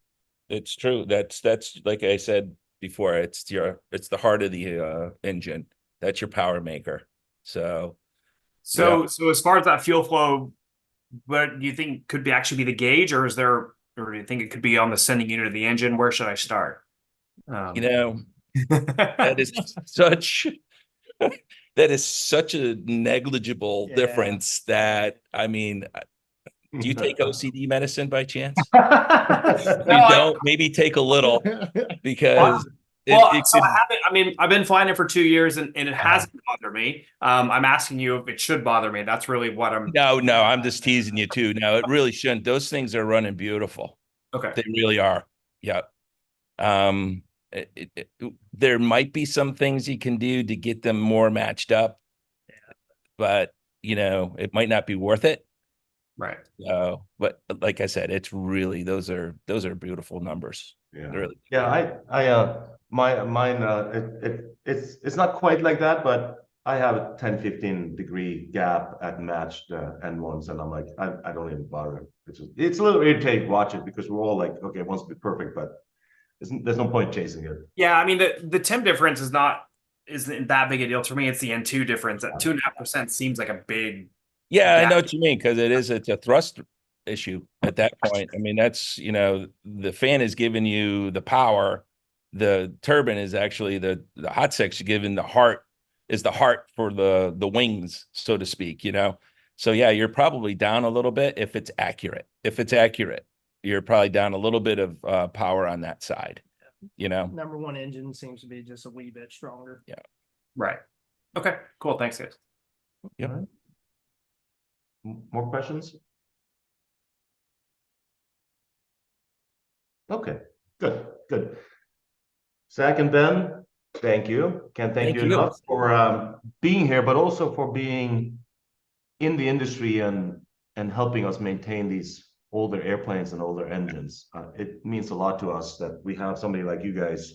It's true. That's like I said before, it's the heart of the engine. That's your power maker. So So as far as that fuel flow, what do you think could actually be the gauge, or do you think it could be on the sending unit of the engine? Where should I start? that is such that is such a negligible Yeah. difference that I mean, do you take OCD medicine by chance? No, You don't, maybe take a little because well, it so could- I haven't. I mean, I've been flying it for 2 years, and it hasn't bothered me. I'm asking you if it should bother me. That's really what I'm. no, I'm just teasing you too. No, it really shouldn't. Those things are running beautiful. Okay. They really are. Yeah. There might be some things you can do to get them more matched up, but it might not be worth it. Right. But like I said, it's really those are beautiful numbers. Yeah. Really. Yeah, mine it's not quite like that, but I have a 10-15 degree gap at matched N1s, and I'm like, I don't even bother. It's a little irritating to watch it because we're all like, okay, it wants to be perfect, but there's no point chasing it. Yeah, I mean the temp difference isn't that big a deal for me. It's the N2 difference. That 2.5% seems like a big. Yeah, I know gap. what you mean, because it's a thrust issue at that point. I mean, that's the fan is giving you the power. The turbine is actually the hot section giving the heart for the wings, so to speak, So yeah, you're probably down a little bit if it's accurate. If it's accurate, you're probably down a little bit of power on that side, Number one engine seems to be just a wee bit stronger. Yeah. Right. Okay. Cool. Thanks, guys. Yep. All right. More questions? Okay, good. Zach and Ben, thank you. Can't thank you enough for being here, but also for being in the industry and helping us maintain these older airplanes and older engines. It means a lot to us that we have somebody like you guys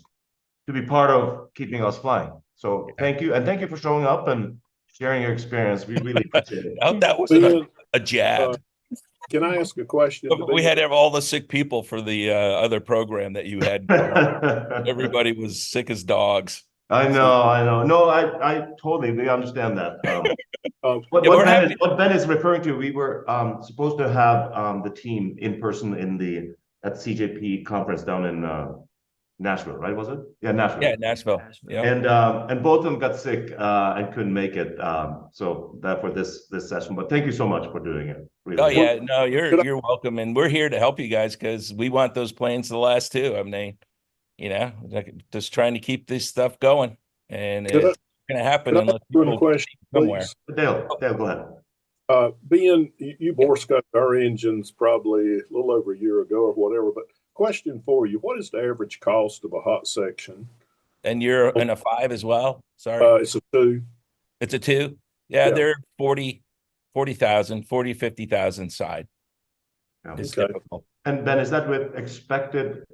to be part of keeping us flying. So thank you, and thank you for showing up and sharing your experience. We really appreciate it. Oh, that wasn't a jab. Can I ask a question? We had all the sick people for the other program that you had. Everybody was sick as dogs. I know. No, I totally understand that. What Ben is referring to, we were supposed to have the team in person at CJP conference down in Nashville, right? Was it? Yeah, Nashville. Yeah, Nashville. Yeah. And both of them got sick and couldn't make it. So that for this session. But thank you so much for doing it. Really. Oh yeah, no, you're welcome, and we're here to help you guys because we want those planes to last too. I mean, just trying to keep this stuff going, and it's going to happen unless people question, somewhere. Dale, go ahead. Being you bore scoped our engines probably a little over a year ago or whatever, but question for you: what is the average cost of a hot section? And you're in a 5 as well. Sorry, it's a 2. It's a 2. Yeah, they're 40,000, 50,000 side. It's typical. And Ben, is that with expected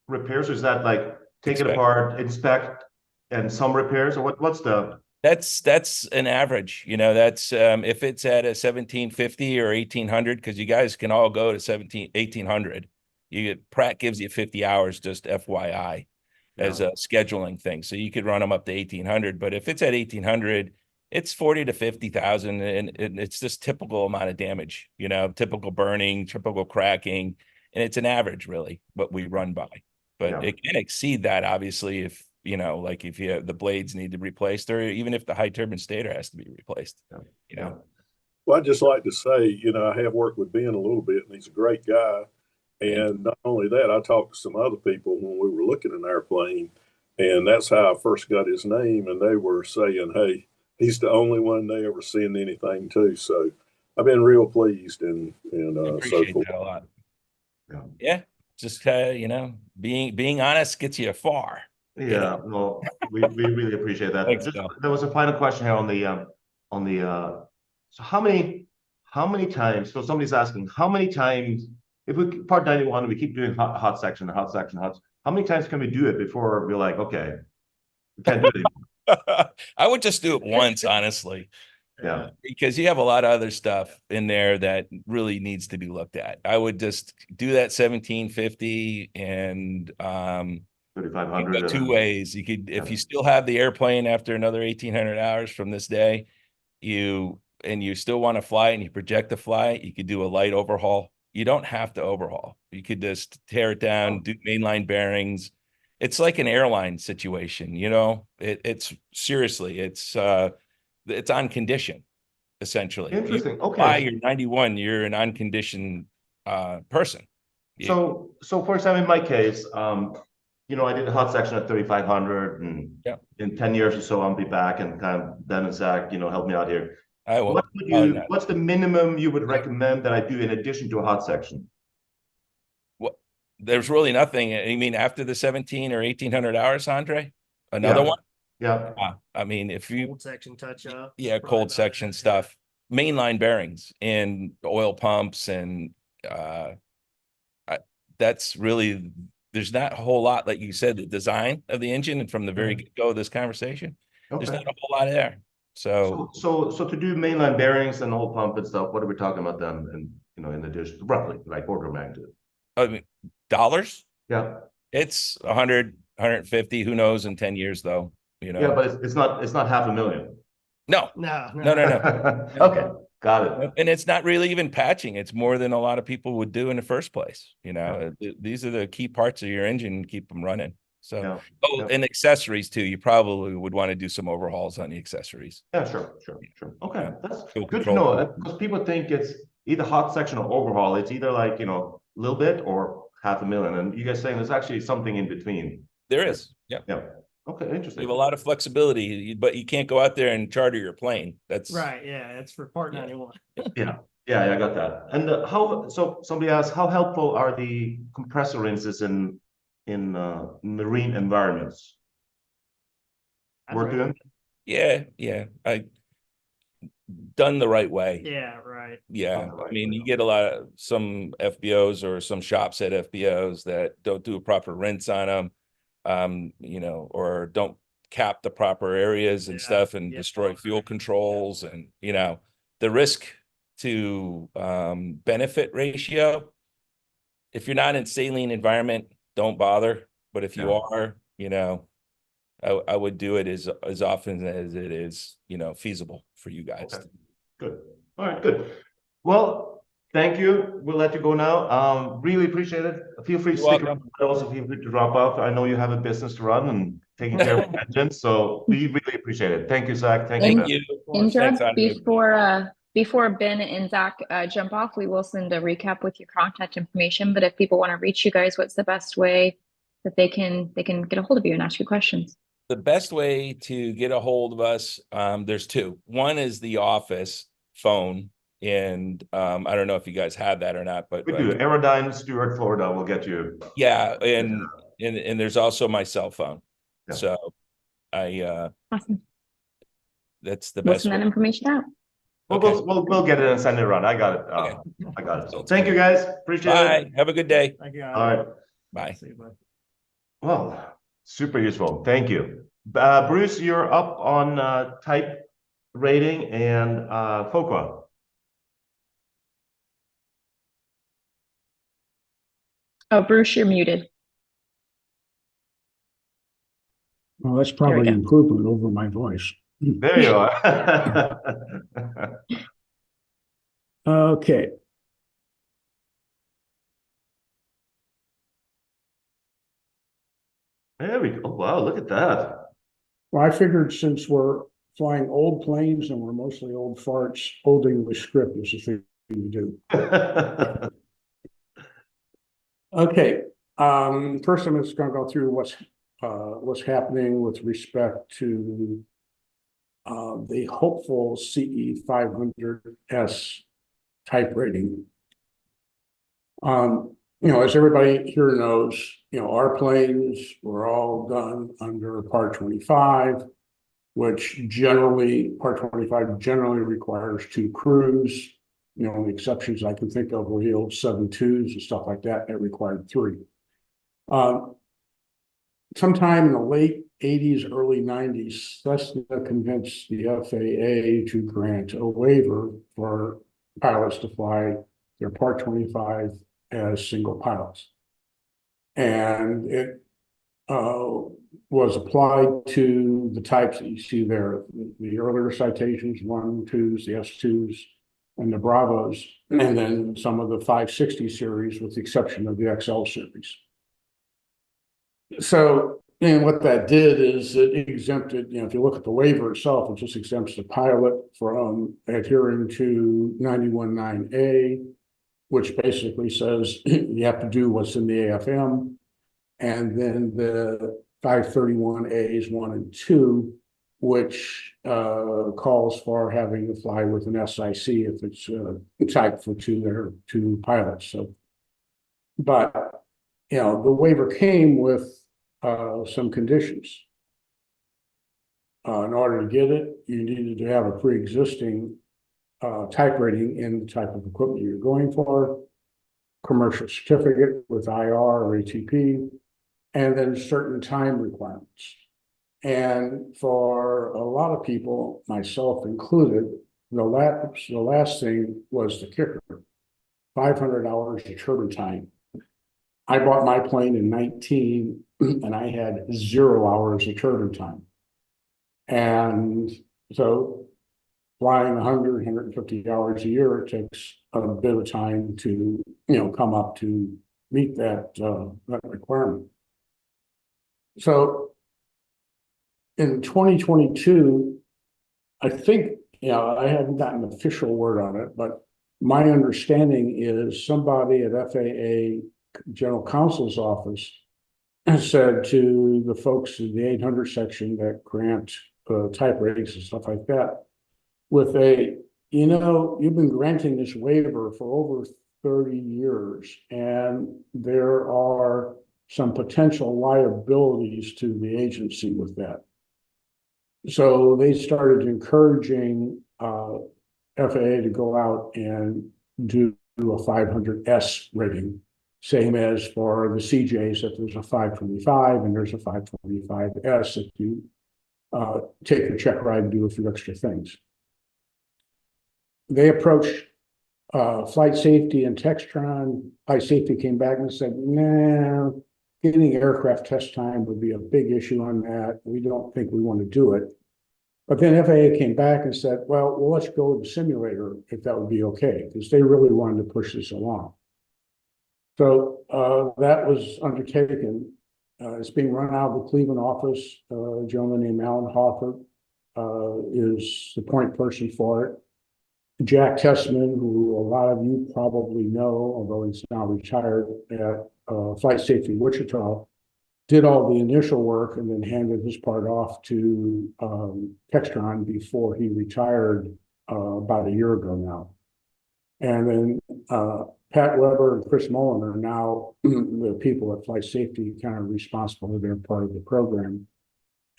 repairs, or is that like take it apart, inspect, and some repairs, or what's the? That's an average. That's if it's at a 1750 or 1800, because you guys can all go to 1800. Pratt gives you 50 hours, just FYI, as a scheduling thing. So you could run them up to 1800, but if it's at 1800, it's 40 to 50,000, and it's just typical amount of damage, typical burning, typical cracking, and it's an average really what we run by. But it can exceed that, obviously, if like if you have the blades need to be replaced, or even if the high turbine stator has to be replaced. Well, I'd just like to say, I have worked with Ben a little bit, and he's a great guy. And not only that, I talked to some other people when we were looking at an airplane, and that's how I first got his name. And they were saying, hey, he's the only one they ever seen anything to. So I've been real pleased and so Appreciate forth. that a lot. Yeah. Yeah, just you know, being honest gets you far. Yeah, You know? no, we really appreciate that. Thanks, Just, Bill. there was a final question here on the so how many times, so somebody's asking, how many times, if we, part 91, we keep doing hot section, how many times can we do it before we're like, okay, we can't do it anymore? I would just do it once, honestly, Yeah, because you have a lot of other stuff in there that really needs to be looked at. I would just do that 1750 and you can 3,500. go two ways. You could, if you still have the airplane after another 1,800 hours from this day, you still want to fly and you project to fly, you could do a light overhaul. You don't have to overhaul. You could just tear it down, do mainline bearings. It's like an airline situation, you know. It's seriously, it's on condition, essentially. Interesting. By Okay. you're 91, you're an unconditioned person. So for example, in my case, you know, I did a hot section at 3,500, and Yeah. in 10 years or so, I'll be back, and kind of Ben and Zach, you know, help me out here. I will. What's the minimum you would recommend that I do in addition to a hot section? Well, there's really nothing. You mean after the 17 or 1,800 hours, Andre? Another Yeah. one? Yeah. I mean, if you, Cold section touch up. yeah, probably cold about section it. stuff, mainline bearings and oil pumps, and that's really, there's not a whole lot, like you said, the design of the engine, and from the very get-go of this conversation, there's Okay. not a whole lot there. So So to do mainline bearings and oil pump and stuff, what are we talking about then? And you know, in addition, roughly, like order of magnitude. I mean, dollars, Yeah. it's 100, 150, who knows in 10 years though, you know? Yeah, but it's not $500,000. No, No, no, no, no. Okay, got it. And it's not really even patching. It's more than a lot of people would do in the first place. You know, these are the key parts of your engine, keep them running. So, Yeah. oh, Yeah. and accessories too. You probably would want to do some overhauls on the accessories. Yeah, sure. Okay, Yeah. that's Fuel good to control. know, because people think it's either hot section or overhaul. It's either like, you know, a little bit or $500,000. And you guys saying there's actually something in between. There is. Yeah. Yeah. Okay, You interesting. have a lot of flexibility, but you can't go out there and charter your plane. That's Right, yeah, it's for part Yeah. 91. Yeah, I got that. And so somebody asked, how helpful are the compressor rinses in marine environments? I'd Worth doing? yeah. I done the right way. Yeah, right. Yeah, Done the right I mean, way. you get a lot of some FBOs or some shops at FBOs that don't do a proper rinse on them, you know, or don't cap the proper areas and Yeah, stuff, and yeah. destroy fuel controls, and you know, the risk to benefit ratio. If you're not in saline environment, don't bother. But if you Yeah. are, you know, I would do it as often as it is, you know, feasible for you guys. Okay. Good. All right, good. Well, thank you. We'll let you go now. Really appreciate it. Feel free to You're stick welcome. around, but also feel free to drop off. I know you have a business to run and taking care of engines, so we really appreciate it. Thank you, Zach. Thank you, Thank Ben. You. Indra, Thanks, Andre. before Ben and Zach jump off, we will send a recap with your contact information. But if people want to reach you guys, what's the best way that they can get a hold of you and ask you questions? The best way to get a hold of us, there's two. One is the office phone, and I don't know if you guys have that or not, but We do. Aerodyne, Stuart, Florida. We'll get you. yeah, and there's also my cell phone. Yeah. So Awesome. that's the We'll best send that way. information out. We'll we'll get it and send it around. I got it. Okay. I got it. So Sounds thank good. you guys. Appreciate Bye. it. Have a good day. Thank you. All right. Bye. See you, bud. Well, super useful. Thank you. Bruce, you're up on type rating and FOQA. Oh, Bruce, you're muted. Well, that's There we probably go. an improvement over my voice. There you are. Okay. There we go. Oh, wow, look at that. Well, I figured since we're flying old planes and we're mostly old farts, old English script is the thing to do. Okay. First I'm just going to go through what's happening with respect to the hopeful CE 500S type rating. As everybody here knows, our planes were all done under Part 25, which Part 25 generally requires 2 crews. The exceptions I can think of were the old 7.2s and stuff like that required 3. Sometime in the late 80s, early 90s, Cessna convinced the FAA to grant a waiver for pilots to fly their Part 25 as single pilots. And it was applied to the types that you see there, the earlier citations, 1, 2s, the S2s, and the Bravos, and then some of the 560 series with the exception of the XL series. So, and what that did is it exempted, if you look at the waiver itself, it just exempts the pilot from adhering to 91.9A, which basically says you have to do what's in the AFM, and then the 531As 1 and 2, which calls for having to fly with an SIC if it's type for 2 pilots. So, but the waiver came with some conditions. In order to get it, you needed to have a pre-existing type rating in the type of equipment you're going for, commercial certificate with IR or ATP, and then certain time requirements. And for a lot of people, myself included, the last thing was the kicker, 500 hours of turbine time. I bought my plane in 19 and I had 0 hours of turbine time. And so flying 100, 150 hours a year, it takes a bit of time to, come up to meet that requirement. So in 2022, I think, I haven't gotten an official word on it, but my understanding is somebody at FAA General Counsel's office said to the folks in the 800 section that grant type ratings and stuff like that, with you've been granting this waiver for over 30 years, and there are some potential liabilities to the agency with that. So they started encouraging FAA to go out and do a 500S rating, same as for the CJs, that there's a 525 and there's a 525S if you take a check ride and do a few extra things. They approached Flight Safety and Textron. Flight Safety came back and said, nah, getting aircraft test time would be a big issue on that. We don't think we want to do it. But then FAA came back and said, well, let's go with the simulator if that would be okay, because they really wanted to push this along. So that was undertaken. It's being run out of the Cleveland office. A gentleman named Alan Hoffer is the point person for it. Jack Tessman, who a lot of you probably know, although he's now retired at Flight Safety Wichita, did all the initial work and then handed his part off to Textron before he retired about a year ago now. And then Pat Weber and Chris Mullen are now the people at Flight Safety kind of responsible for their part of the program.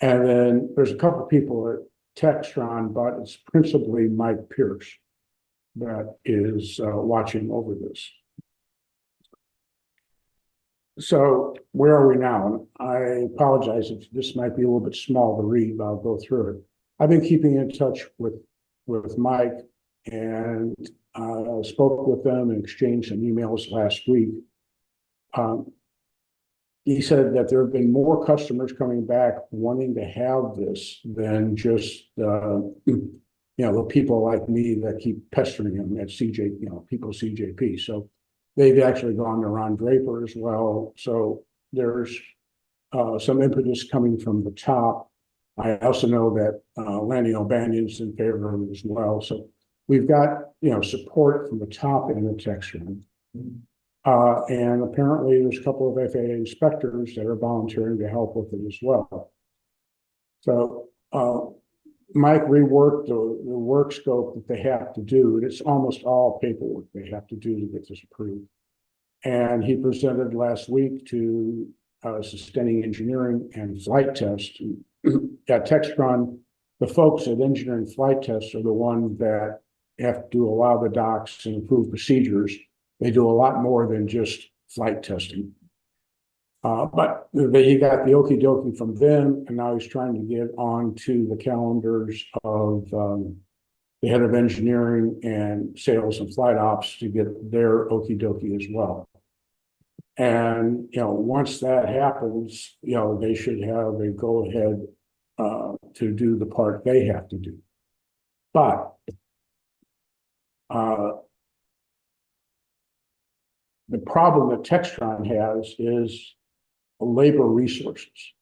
And then there's a couple of people at Textron, but it's principally Mike Pierce that is watching over this. So where are we now? I apologize if this might be a little bit small to read, but I'll go through it. I've been keeping in touch with Mike and spoke with them and exchanged some emails last week. He said that there have been more customers coming back wanting to have this than just the people like me that keep pestering him at people CJP. So they've actually gone to Ron Draper as well. So there's some impetus coming from the top. I also know that Lanny O'Banion's in favor of it as well. So we've got support from the top in the section. And apparently there's a couple of FAA inspectors that are volunteering to help with it as well. So Mike reworked the work scope that they have to do, and it's almost all paperwork they have to do to get this approved. And he presented last week to sustaining engineering and flight test. At Textron, the folks at engineering flight test are the ones that have to allow the docs and improve procedures. They do a lot more than just flight testing. But he got the okie dokie from them, and now he's trying to get onto the calendars of the head of engineering and sales and flight ops to get their okie dokie as well. And, once that happens, they should have a go ahead to do the part they have to do. But the problem that Textron has is labor resources.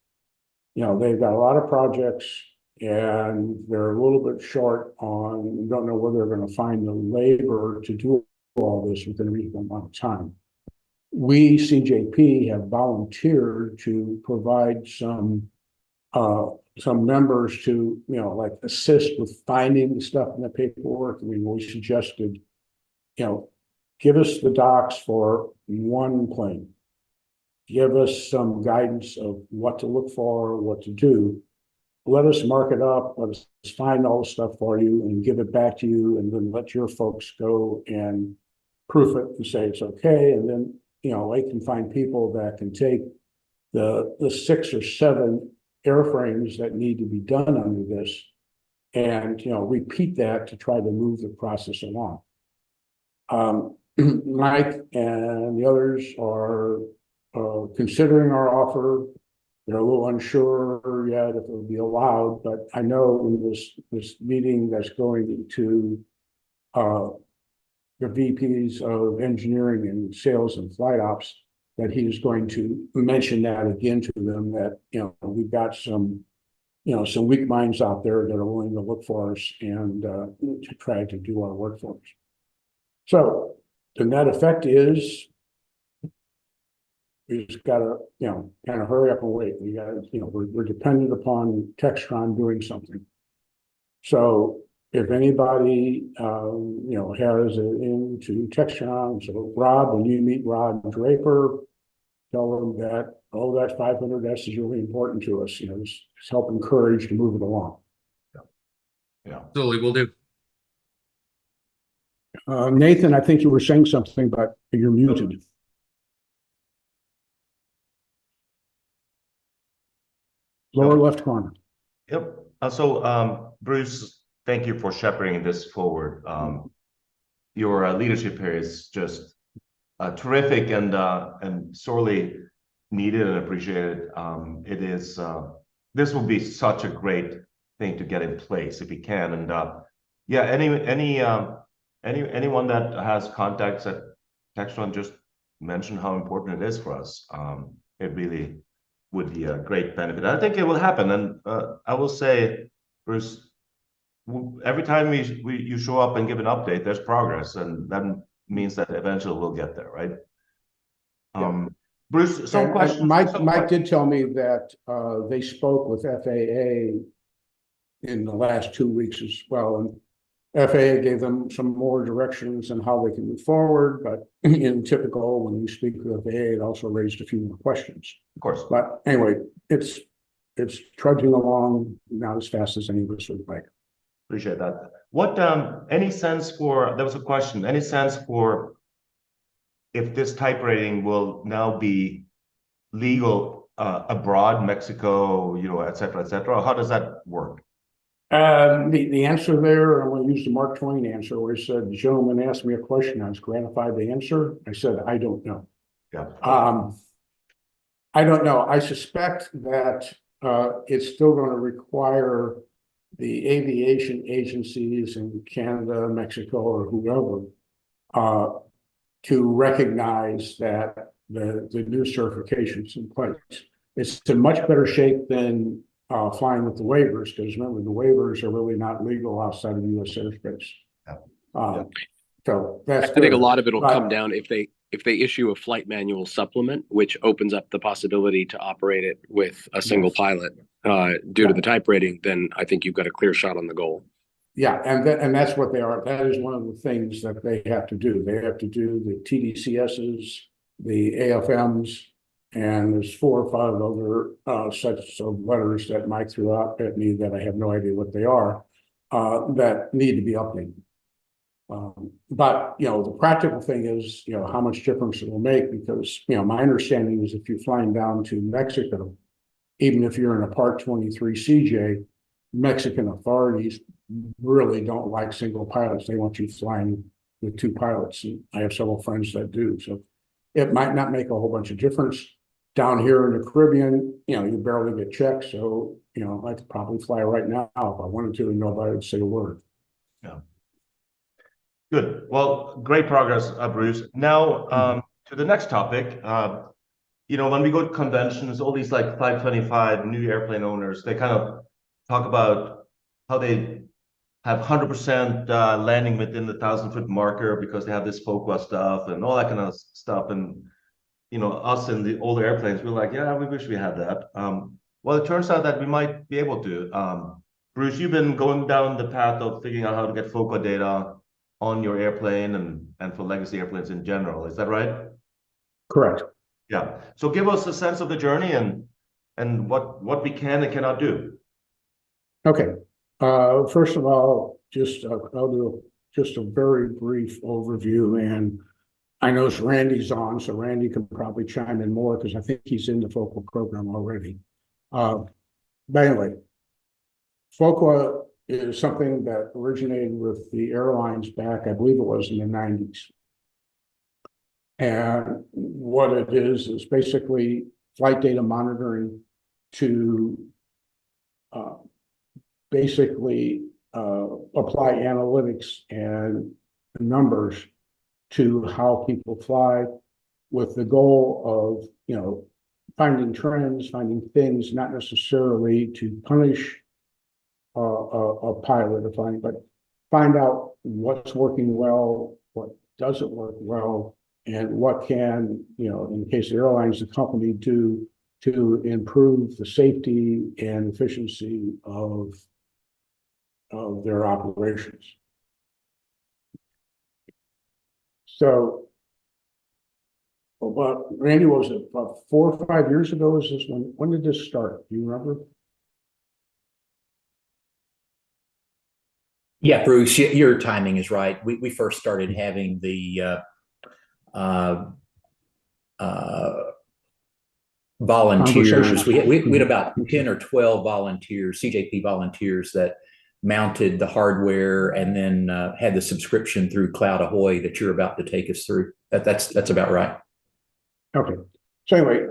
They've got a lot of projects and they're a little bit short on, don't know where they're going to find the labor to do all this within a reasonable amount of time. We, CJP, have volunteered to provide some members to, like assist with finding the stuff in the paperwork. I mean, we suggested, give us the docs for one plane. Give us some guidance of what to look for, what to do. Let us mark it up, let us find all the stuff for you and give it back to you, and then let your folks go and proof it and say it's okay. And then, they can find people that can take the 6 or 7 airframes that need to be done under this and, repeat that to try to move the process along. Mike and the others are considering our offer. They're a little unsure yet if it will be allowed, but I know in this meeting that's going to the VPs of engineering and sales and flight ops, that he's going to mention that again to them, that, we've got some weak minds out there that are willing to look for us and to try to do our work for us. So the net effect is we just gotta, kind of hurry up and wait. We gotta, we're dependent upon Textron doing something. So if anybody, has it into Textron, so Rob, when you meet Rod Draper, tell them that, that 500S is really important to us. Just help encourage to move it along. Yeah. Absolutely, we'll do. Nathan, I think you were saying something, but you're muted. Lower left corner. Yep. So, Bruce, thank you for shepherding this forward. Your leadership here is just terrific and sorely needed and appreciated. It is. This will be such a great thing to get in place if we can. And yeah, anyone that has contacts at Textron, just mention how important it is for us. It really would be a great benefit. I think it will happen. And I will say, Bruce, every time you show up and give an update, there's progress, and that means that eventually we'll get there, right? Bruce, some questions. Mike did tell me that they spoke with FAA in the last 2 weeks as well, and FAA gave them some more directions on how they can move forward. But in typical, when you speak with FAA, it also raised a few more questions. Of course. But anyway, it's trudging along, not as fast as any of us would like. Appreciate that. What any sense for, there was a question, any sense for if this type rating will now be legal abroad, Mexico, et cetera, how does that work? The answer there, I'm going to use the Mark Twain answer, where he said, the gentleman asked me a question, I was gratified to answer. I said, I don't know. Yeah. I don't know. I suspect that it's still going to require the aviation agencies in Canada, Mexico, or whoever to recognize that the new certification's in place. It's in much better shape than flying with the waivers, because remember, the waivers are really not legal outside of the U.S. airspace. So that's I think a lot of it will come down if they issue a flight manual supplement, which opens up the possibility to operate it with a single pilot. due to the type rating, then I think you've got a clear shot on the goal. Yeah, and that's what they are. That is one of the things that they have to do. They have to do the TDCSs, the AFMs, and there's 4 or 5 other sets of letters that Mike threw out at me that I have no idea what they are, that need to be updated. But the practical thing is, how much difference it will make, because my understanding is if you're flying down to Mexico, even if you're in a Part 23 CJ, Mexican authorities really don't like single pilots. They want you flying with 2 pilots. And I have several friends that do. So it might not make a whole bunch of difference. Down here in the Caribbean, you barely get checked. So, I could probably fly right now if I wanted to, and nobody would say a word. Yeah. Good. Well, great progress, Bruce. Now, to the next topic. When we go to conventions, all these like 525 new airplane owners, they kind of talk about how they have 100% landing within the 1,000-foot marker because they have this FOQA stuff and all that kind of stuff. And us in the older airplanes, we're like, yeah, we wish we had that. Well, it turns out that we might be able to. Bruce, you've been going down the path of figuring out how to get FOQA data on your airplane and for legacy airplanes in general. Is that right? Correct. Yeah. So give us a sense of the journey and what we can and cannot do. Okay. First of all, I'll do just a very brief overview, and I know Randy's on, so Randy can probably chime in more because I think he's in the FOQA program already. But anyway, FOQA is something that originated with the airlines back, I believe it was in the 90s. And what it is basically flight data monitoring to apply analytics and numbers to how people fly, with the goal of finding trends, finding things, not necessarily to punish a pilot or flying, but find out what's working well, what doesn't work well, and what can, in the case of airlines, the company do to improve the safety and efficiency of their operations. So, Randy, was it about 4 or 5 years ago? Is this when did this start? Do you remember? Yeah, Bruce, your timing is right. We first started having the volunteers. We had about 10 or 12 volunteers, CJP volunteers, that mounted the hardware and then had the subscription through Cloud Ahoy that you're about to take us through. That's about right. Okay. So anyway,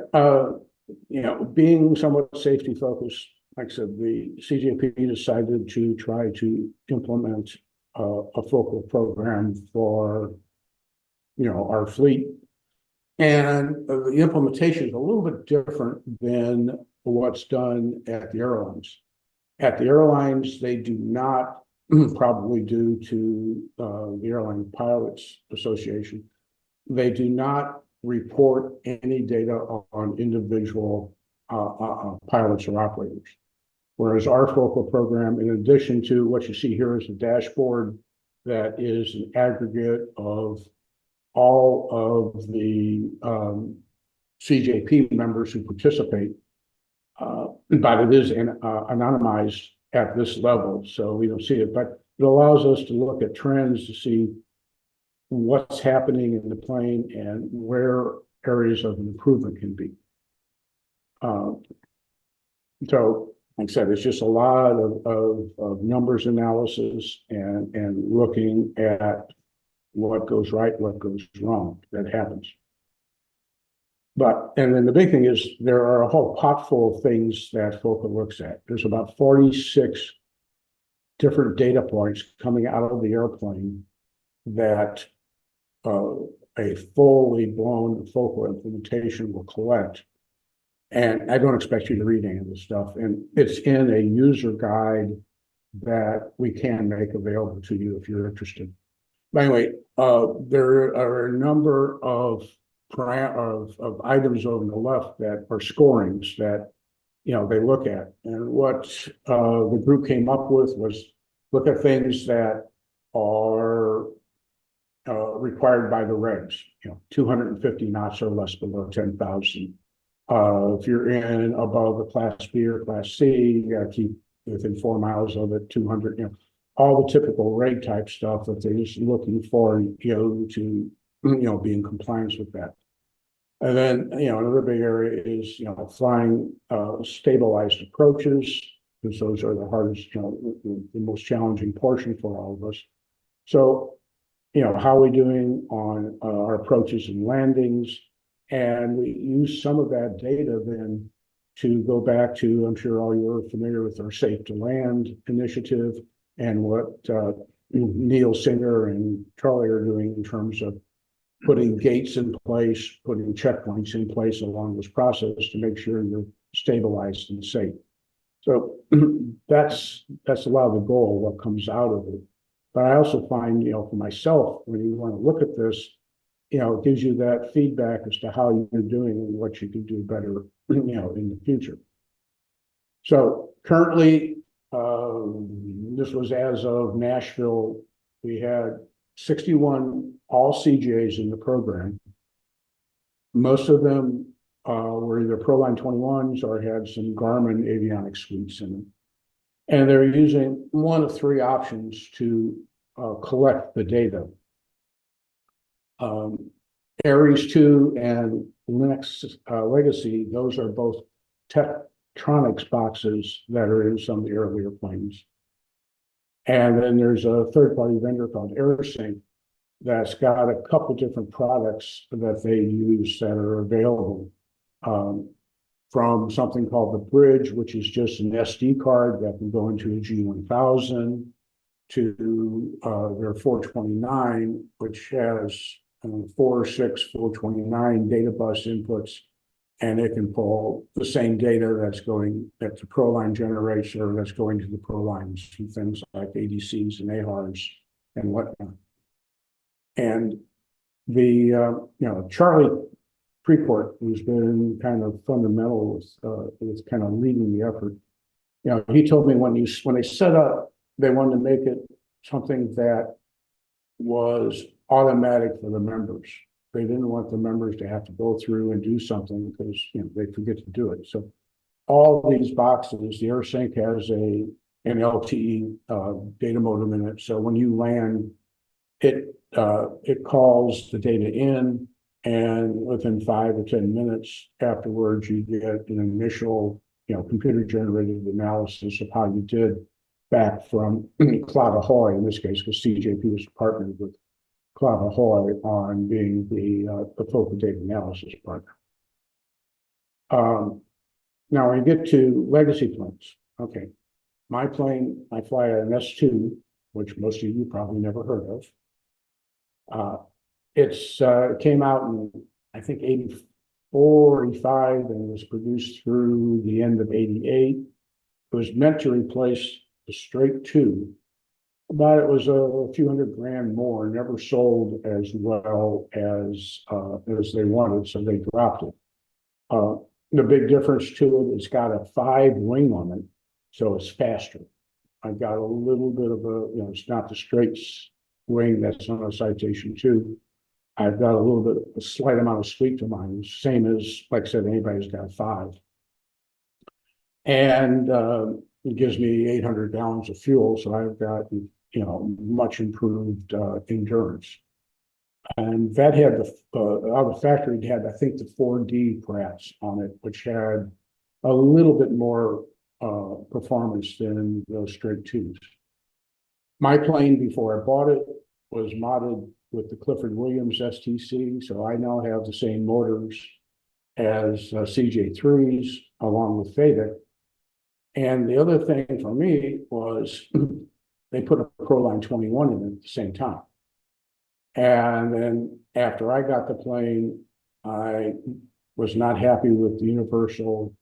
being somewhat safety focused, like I said, the CJP decided to try to implement a FOQA program for our fleet. And the implementation is a little bit different than what's done at the airlines. At the airlines, they do not, probably due to the Airline Pilots Association, they do not report any data on individual pilots or operators. Whereas our FOQA program, in addition to what you see here, is a dashboard that is an aggregate of all of the CJP members who participate, but it is anonymized at this level, so we don't see it. But it allows us to look at trends to see what's happening in the plane and where areas of improvement can be. So, like I said, it's just a lot of numbers analysis and looking at what goes right, what goes wrong, that happens. And then the big thing is there are a whole pot full of things that FOQA looks at. There's about 46 different data points coming out of the airplane that a fully blown FOQA implementation will collect. And I don't expect you to read any of this stuff. And it's in a user guide that we can make available to you if you're interested. But anyway, there are a number of items over the left that are scorings that they look at. And what the group came up with was look at things that are required by the regs, 250 knots or less below 10,000. If you're in above a class B or class C, you gotta keep within 4 miles of it, 200, all the typical reg type stuff that they're just looking for, to, be in compliance with that. And then, another big area is, flying stabilized approaches, because those are the hardest, the most challenging portion for all of us. So, how are we doing on our approaches and landings? And we use some of that data then to go back to, I'm sure all you're familiar with our Safe to Land initiative and what Neil Singer and Charlie are doing in terms of putting gates in place, putting checkpoints in place along this process to make sure you're stabilized and safe. So that's a lot of the goal, what comes out of it. But I also find, for myself, when you want to look at this, it gives you that feedback as to how you're doing and what you can do better, in the future. So currently, this was as of Nashville, we had 61 all CJs in the program. Most of them were either Proline 21s or had some Garmin avionics suites in them. And they're using one of three options to collect the data. Ares 2 and Linux Legacy, those are both Tektronix boxes that are in some of the earlier planes. And then there's a third-party vendor called AirSync that's got a couple different products that they use that are available. From something called the Bridge, which is just an SD card that can go into a G1000, to their 429, which has 4, 6, 429 data bus inputs, and it can pull the same data that the Proline generates or that's going to the Prolines, things like ADCs and AHRs and whatnot. And the Charlie Precourt, who's been kind of fundamental with kind of leading the effort. He told me when they set up, they wanted to make it something that was automatic for the members. They didn't want the members to have to go through and do something because they forget to do it. So all these boxes, the AirSync has an LTE data modem in it. So when you land, it calls the data in. And within 5 or 10 minutes afterwards, you get an initial, computer-generated analysis of how you did back from Cloud Ahoy, in this case, because CJP was partnered with Cloud Ahoy on being the focal data analysis partner. Now, when you get to legacy planes, okay, my plane, I fly an S2, which most of you probably never heard of. It came out in, I think, 84, 85, and was produced through the end of 88. It was meant to replace the Straight 2, but it was a few $100,000 more, never sold as well as they wanted, so they dropped it. The big difference to it, it's got a 5 wing on it, so it's faster. I've got a little bit of it's not the straight wing that's on a Citation 2. I've got a slight amount of squeak to mine, same as, like I said, anybody's got 5. And it gives me 800 gallons of fuel, so I've got, much improved endurance. And that had out of the factory, it had, I think, the 4D Pratt's on it, which had a little bit more performance than those Straight 2s. My plane, before I bought it, was modded with the Clifford Williams STC, so I now have the same motors as CJ3s along with FADEC. And the other thing for me was they put a Proline 21 in at the same time. And then after I got the plane, I was not happy with the Universal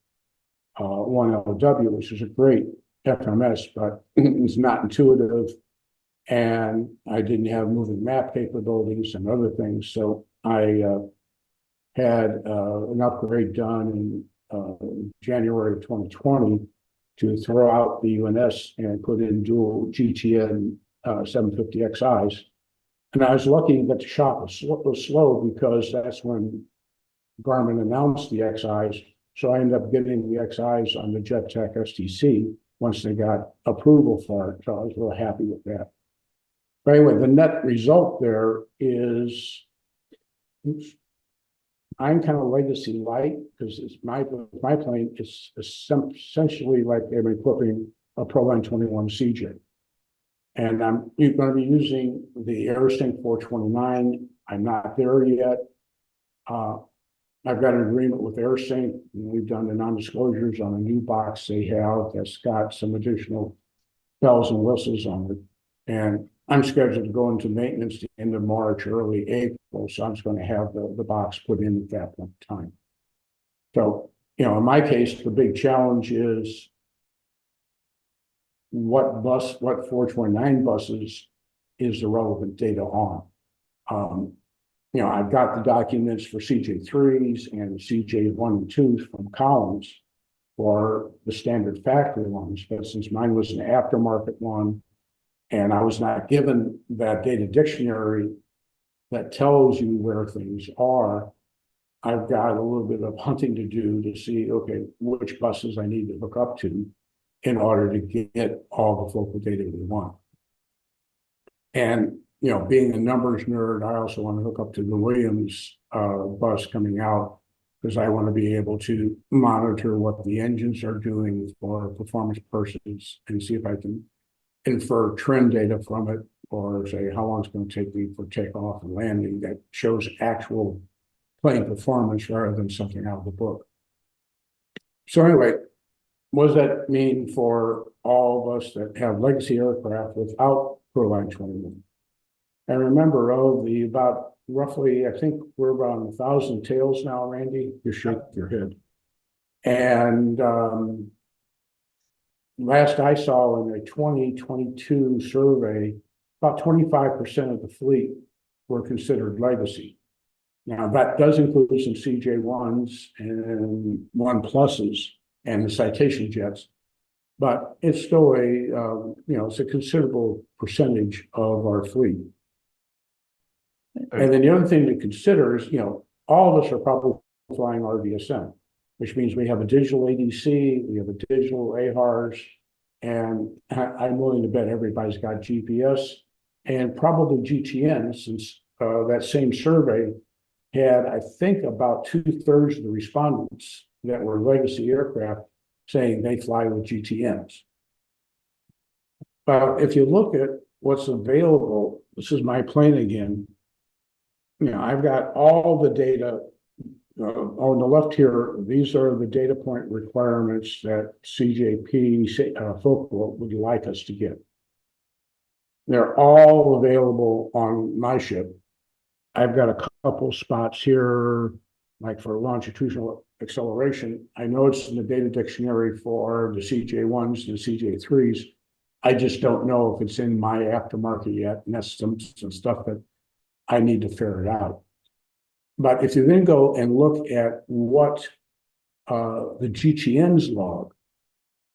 1LW, which is a great FMS, but it's not intuitive. And I didn't have moving map capabilities and other things. So I had an upgrade done January of 2020 to throw out the UNS and put in dual GTN 750 XIs. And I was lucky that the shop was slow because that's when Garmin announced the XIs. So I ended up getting the XIs on the JetTech STC once they got approval for it. So I was real happy with that. But anyway, the net result there is, I'm kind of legacy light because it's my plane is essentially like I'm equipping a ProLine 21 CJ. And I'm going to be using the AirSync 429. I'm not there yet. I've got an agreement with AirSync, and we've done the non-disclosures on a new box they have that's got some additional bells and whistles on it. And I'm scheduled to go into maintenance the end of March, early April, so I'm just going to have the box put in at that point in time. So, in my case, the big challenge is what 429 buses is the relevant data on. I've got the documents for CJ3s and CJ1 and 2s from Collins for the standard factory ones, but since mine was an aftermarket one, and I was not given that data dictionary that tells you where things are, I've got a little bit of hunting to do to see, okay, which buses I need to hook up to in order to get all the focal data we want. And, being a numbers nerd, I also want to hook up to the Williams bus coming out because I want to be able to monitor what the engines are doing for performance purposes and see if I can infer trend data from it, or say how long it's going to take me for takeoff and landing that shows actual plane performance rather than something out of the book. So anyway, what does that mean for all of us that have legacy aircraft without ProLine 21? And remember, about roughly, I think we're about 1,000 tails now, Randy. You shake your head. And last I saw in a 2022 survey, about 25% of the fleet were considered legacy. Now, that does include some CJ1s and 1+s and the Citation jets, but it's still it's a considerable percentage of our fleet. And then the other thing to consider is, all of us are probably flying RVSM, which means we have a digital ADC, we have a digital AHRS, and I'm willing to bet everybody's got GPS and probably GTN, since that same survey had, I think, about 2/3 of the respondents that were legacy aircraft saying they fly with GTNs. But if you look at what's available, this is my plane again. I've got all the data on the left here. These are the data point requirements that CJP Focal would like us to get. They're all available on my ship. I've got a couple spots here, like for longitudinal acceleration. I know it's in the data dictionary for the CJ1s and the CJ3s. I just don't know if it's in my aftermarket yet, and that's some stuff that I need to ferret out. But if you then go and look at what the GTNs log,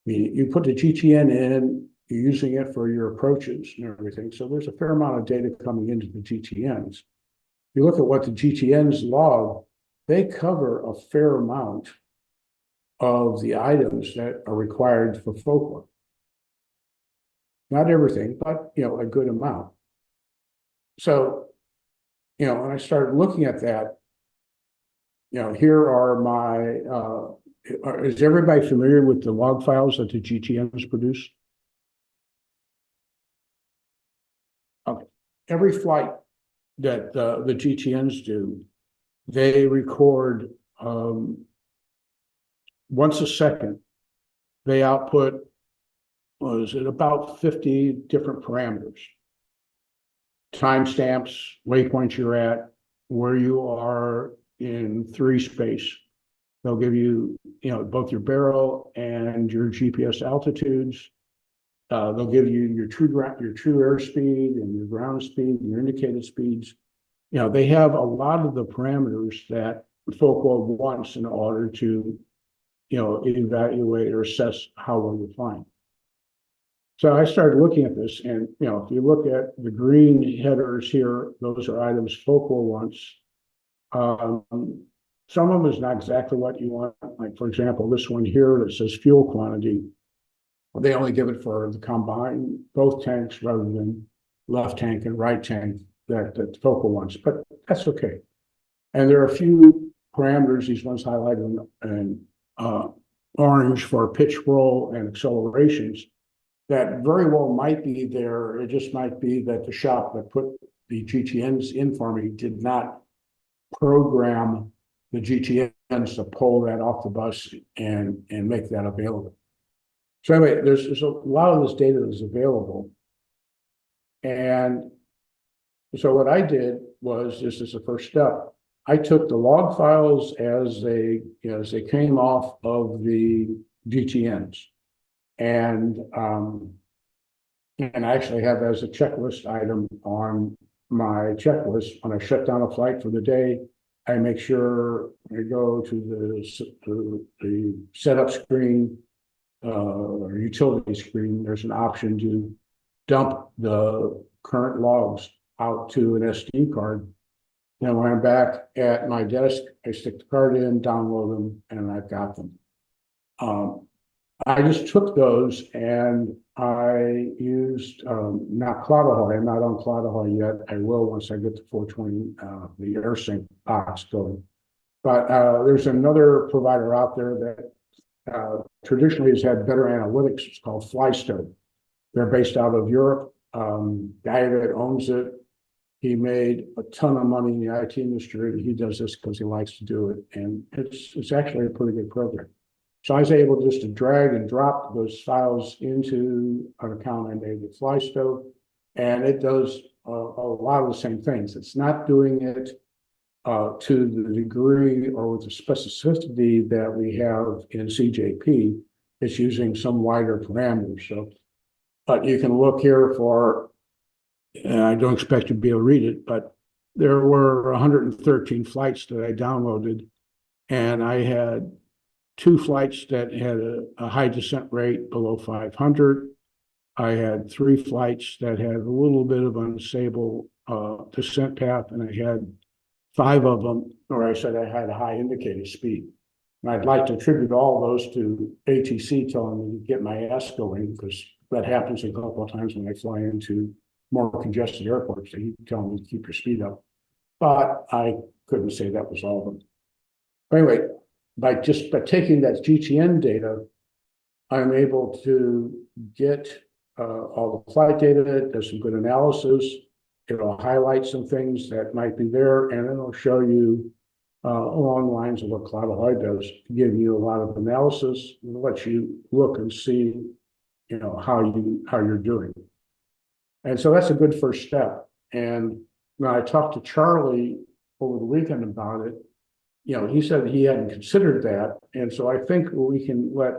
you put the GTN in, you're using it for your approaches and everything. So there's a fair amount of data coming into the GTNs. If you look at what the GTNs log, they cover a fair amount of the items that are required for Focal. Not everything, but a good amount. So, when I started looking at that, here are my, is everybody familiar with the log files that the GTNs produce? Okay. Every flight that the GTNs do, they record once a second. They output, about 50 different parameters. Timestamps, waypoints you're at, where you are in 3 space. They'll give you, both your barrel and your GPS altitudes. They'll give you your true airspeed and your ground speed and your indicated speeds. They have a lot of the parameters that Focal wants in order to evaluate or assess how well you're flying. So I started looking at this, and if you look at the green headers here, those are items focal once. Some of them is not exactly what you want. Like, for example, this one here that says fuel quantity. They only give it for the combined, both tanks rather than left tank and right tank, that focal ones, but that's okay. And there are a few parameters, these ones highlighted in orange for pitch roll and accelerations, that very well might be there. It just might be that the shop that put the GTNs in for me did not program the GTNs to pull that off the bus and make that available. So anyway, there's a lot of this data that's available. And so what I did was, this is the first step, I took the log files as they came off of the GTNs. And I actually have as a checklist item on my checklist. When I shut down a flight for the day, I make sure I go to the setup screen or utility screen. There's an option to dump the current logs out to an SD card. And when I'm back at my desk, I stick the card in, download them, and I've got them. I just took those and I used not Cloud-Ahoy. I'm not on Cloud-Ahoy yet. I will once I get the 420, the AirSync box going. But there's another provider out there that traditionally has had better analytics. It's called Flysto. They're based out of Europe. Guy that owns it, he made a ton of money in the IT industry. He does this because he likes to do it, and it's actually a pretty good program. So I was able just to drag and drop those files into an account I made with Flysto, and it does a lot of the same things. It's not doing it to the degree or with the specificity that we have in CJP. It's using some wider parameters. So, but you can look here for, and I don't expect you to be able to read it, but there were 113 flights that I downloaded, and I had 2 flights that had a high descent rate below 500. I had 3 flights that had a little bit of unstable descent path, and I had 5 of them, or I said I had a high indicator speed. And I'd like to attribute all those to ATC telling me to get my ass going, because that happens a couple of times when I fly into more congested airports. They tell me to keep your speed up. But I couldn't say that was all of them. Anyway, by taking that GTN data, I'm able to get all the flight data. There's some good analysis. It'll highlight some things that might be there, and it'll show you along the lines of what Cloud-Ahoy does, give you a lot of analysis and let you look and see, how you're doing. And so that's a good first step. And when I talked to Charlie over the weekend about it, he said he hadn't considered that. And so I think we can let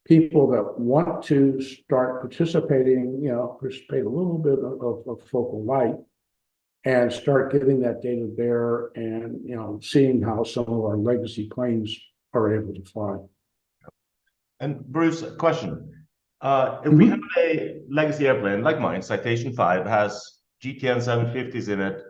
people that want to start participating, participate a little bit of focal light and start getting that data there and, seeing how some of our legacy planes are able to fly. And Bruce, a question. If we have a legacy airplane like mine, Citation 5, has GTN 750s in it,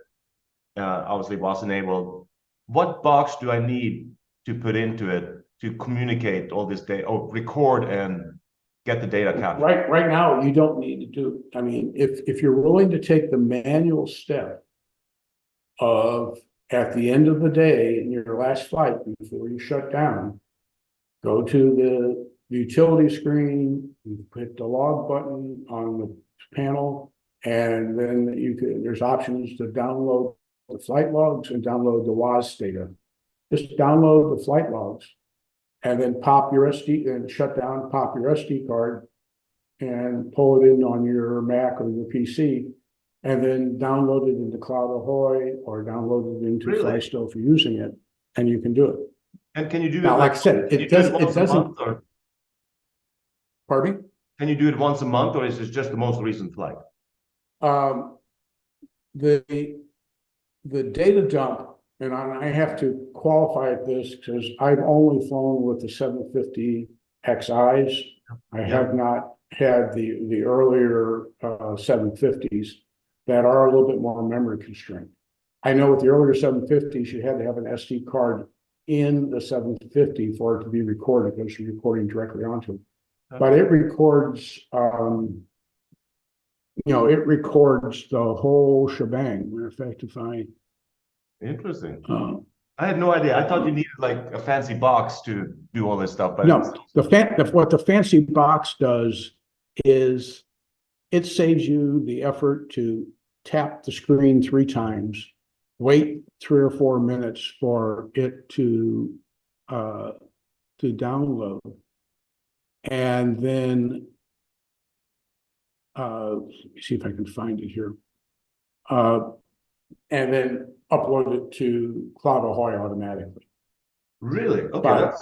obviously was enabled. What box do I need to put into it to communicate all this data or record and get the data captured? Right now, you don't need to do. I mean, if you're willing to take the manual step of at the end of the day in your last flight before you shut down, go to the utility screen, you hit the log button on the panel, and then there's options to download the flight logs and download the WAS data. Just download the flight logs and then pop your SD and shut down, pop your SD card and pull it in on your Mac or your PC, and then download it into Cloud-Ahoy or download it into Flysto if you're using it, and you can do it. And can you do it? Now, like I said, it doesn't. Pardon me? Can you do it once a month, or is it just the most recent flight? The data dump, and I have to qualify this because I've only flown with the 750 XIs. I have not had the earlier 750s that are a little bit more memory constrained. I know with the earlier 750s, you had to have an SD card in the 750 for it to be recorded because you're recording directly onto it. But it records, it records the whole shebang. Matter of fact, if I Interesting. I had no idea. I thought you needed like a fancy box to do all this stuff. But no, what the fancy box does is it saves you the effort to tap the screen 3 times, wait 3 or 4 minutes for it to download, and then see if I can find it here, and then upload it to Cloud Ahoy automatically. Really? Okay. But,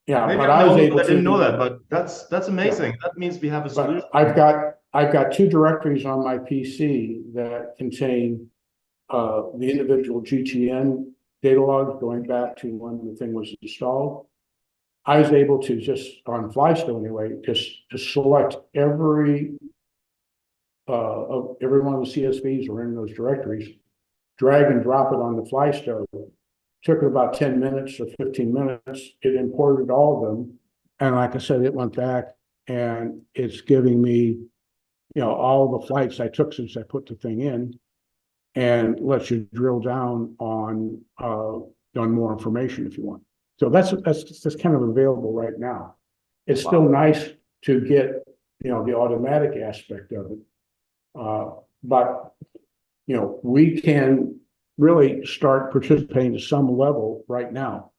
yeah, maybe but I I was able to. didn't know that, but that's amazing. Yeah. That means we have a solution. But I've got 2 directories on my PC that contain the individual GTN data logs going back to when the thing was installed. I was able to just on Flystone anyway, just to select every one of the CSVs are in those directories, drag and drop it on the Flystone. Took it about 10 minutes or 15 minutes. It imported all of them. And like I said, it went back and it's giving me, all the flights I took since I put the thing in, and lets you drill down on more information if you want. So that's kind of available right now. It's still nice to get, the automatic aspect of it. But, we can really start participating to some level right now.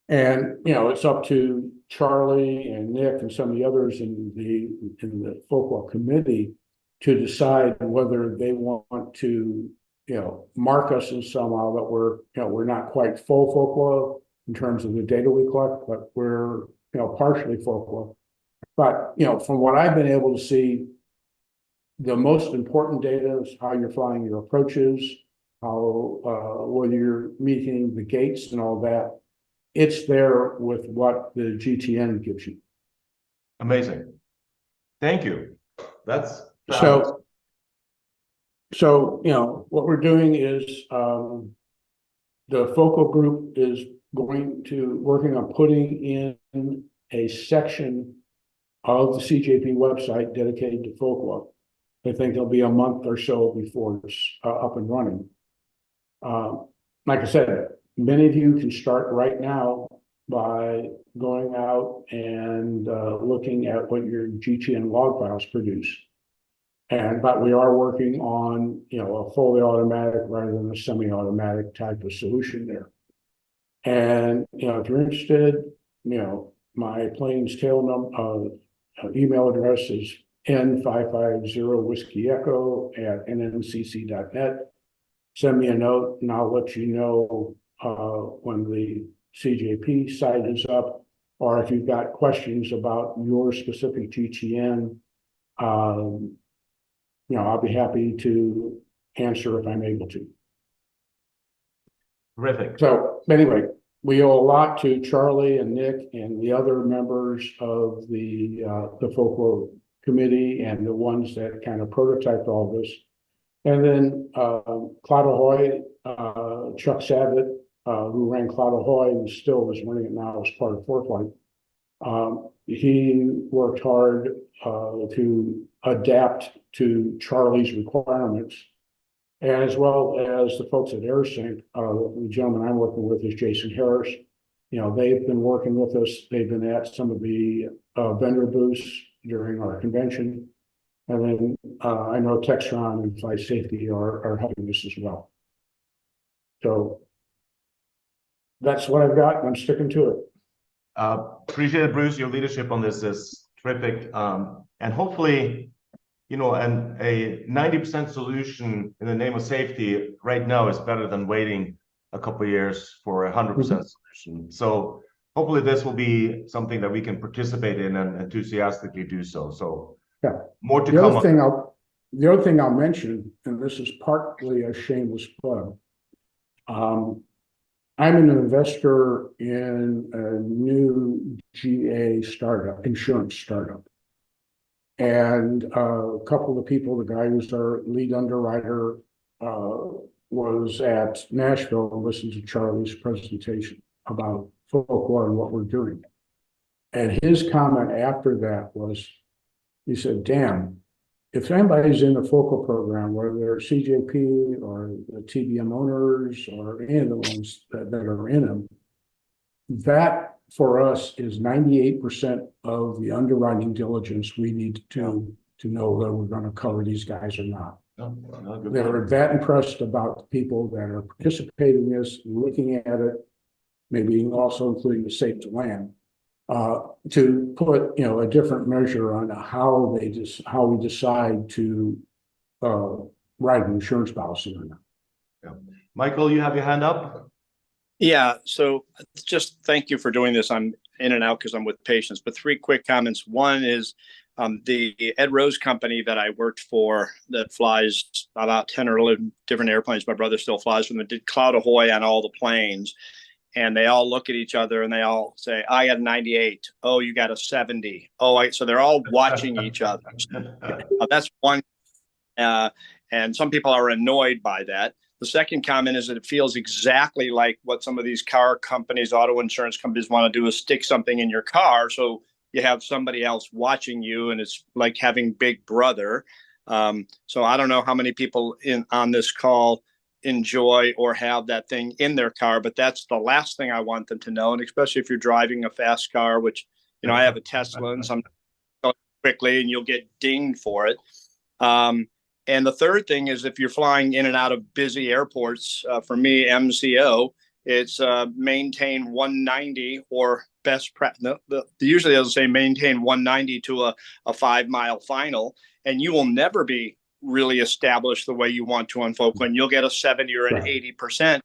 And, it's up to Charlie and Nick and some of the others in the Folkwell committee to decide whether they want to, mark us in somehow that we're not quite full Folkwell in terms of the data we collect, but we're, partially Folkwell. But, from what I've been able to see, the most important data is how you're flying your approaches, how whether you're meeting the gates and all that. It's there with what the GTN gives you. Amazing. Thank you. That's so what we're doing is the focal group is working on putting in a section of the CJP website dedicated to Folkwell. I think there'll be a month or so before it's up and running. Like I said, many of you can start right now by going out and looking at what your GTN log files produce. But we are working on, a fully automatic rather than a semi-automatic type of solution there. And, if you're interested, my plane's tail email address is n550whiskey@nncc.net. Send me a note and I'll let you know when the CJP site is up, or if you've got questions about your specific GTN, I'll be happy to answer if I'm able to. terrific. So anyway, we owe a lot to Charlie and Nick and the other members of the Folkwell committee and the ones that kind of prototyped all this. And then Cloud Ahoy, Chuck Savitt, who ran Cloud Ahoy and still is running it now as part of ForeFlight. He worked hard to adapt to Charlie's requirements, as well as the folks at AirSync. The gentleman I'm working with is Jason Harris. They've been working with us. They've been at some of the vendor booths during our convention. And then I know Textron and Flight Safety are helping us as well. So that's what I've got, and I'm sticking to it. Appreciate it, Bruce. Your leadership on this is terrific. And hopefully, a 90% solution in the name of safety right now is better than waiting a couple of years for 100% solution. So hopefully this will be something that we can participate in and enthusiastically do so. So yeah, more to come. The other thing I'll mention, and this is partly a shameless plug. I'm an investor in a new GA startup, insurance startup. And a couple of people, the guy who's our lead underwriter, was at Nashville and listened to Charlie's presentation about folklore and what we're doing. And his comment after that was, he said, damn, if anybody's in the focal program, whether they're CJP or the TBM owners or any of the ones that are in them, that for us is 98% of the underwriting diligence we need to do to know whether we're going to cover these guys or not. They're that impressed about the people that are participating in this, looking at it, maybe also including the safe to land, to put a different measure on how we decide to write an insurance policy or not. Yeah. Michael, you have your hand up. Yeah, so just thank you for doing this. I'm in and out because I'm with patients, but 3 quick comments. One is the Ed Rose company that I worked for that flies about 10 or 11 different airplanes. My brother still flies for them. Did Cloud Ahoy on all the planes. And they all look at each other and they all say, I got a 98. Oh, you got a 70. Oh, so they're all watching each other. That's one. And some people are annoyed by that. The second comment is that it feels exactly like what some of these car companies, auto insurance companies want to do is stick something in your car. So you have somebody else watching you and it's like having Big Brother. So I don't know how many people on this call enjoy or have that thing in their car, but that's the last thing I want them to know. And especially if you're driving a fast car, which, I have a Tesla and sometimes quickly and you'll get dinged for it. And the third thing is if you're flying in and out of busy airports, for me, MCO, it's maintain 190 or best practice. Usually they'll say maintain 190 to a 5-mile final, and you will never be really established the way you want to on Focal. You'll get a 70 or an 80%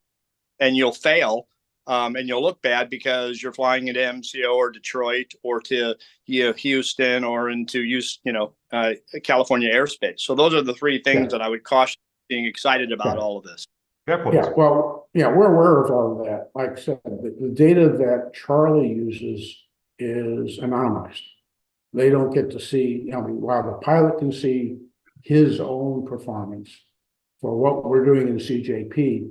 and you'll fail. And you'll look bad because you're flying into MCO or Detroit or to Houston or into California airspace. So those are the 3 things that I would caution being excited about all of this. Yeah, well, we're aware of all of that. Like I said, the data that Charlie uses is anonymized. They don't get to see, while the pilot can see his own performance for what we're doing in CJP,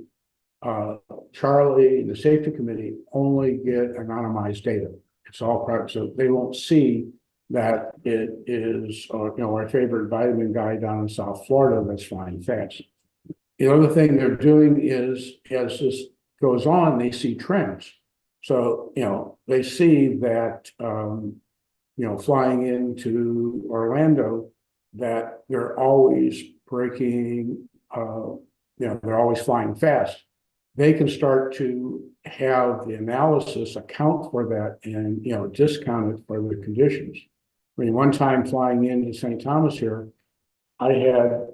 Charlie and the safety committee only get anonymized data. It's all private, so they won't see that it is, our favorite vitamin guy down in South Florida that's flying fast. The other thing they're doing is, as this goes on, they see trends. So, they see that, flying into Orlando, that they're always breaking, they're always flying fast. They can start to have the analysis account for that and, discount it for the conditions. I mean, one time flying into St. Thomas here, I had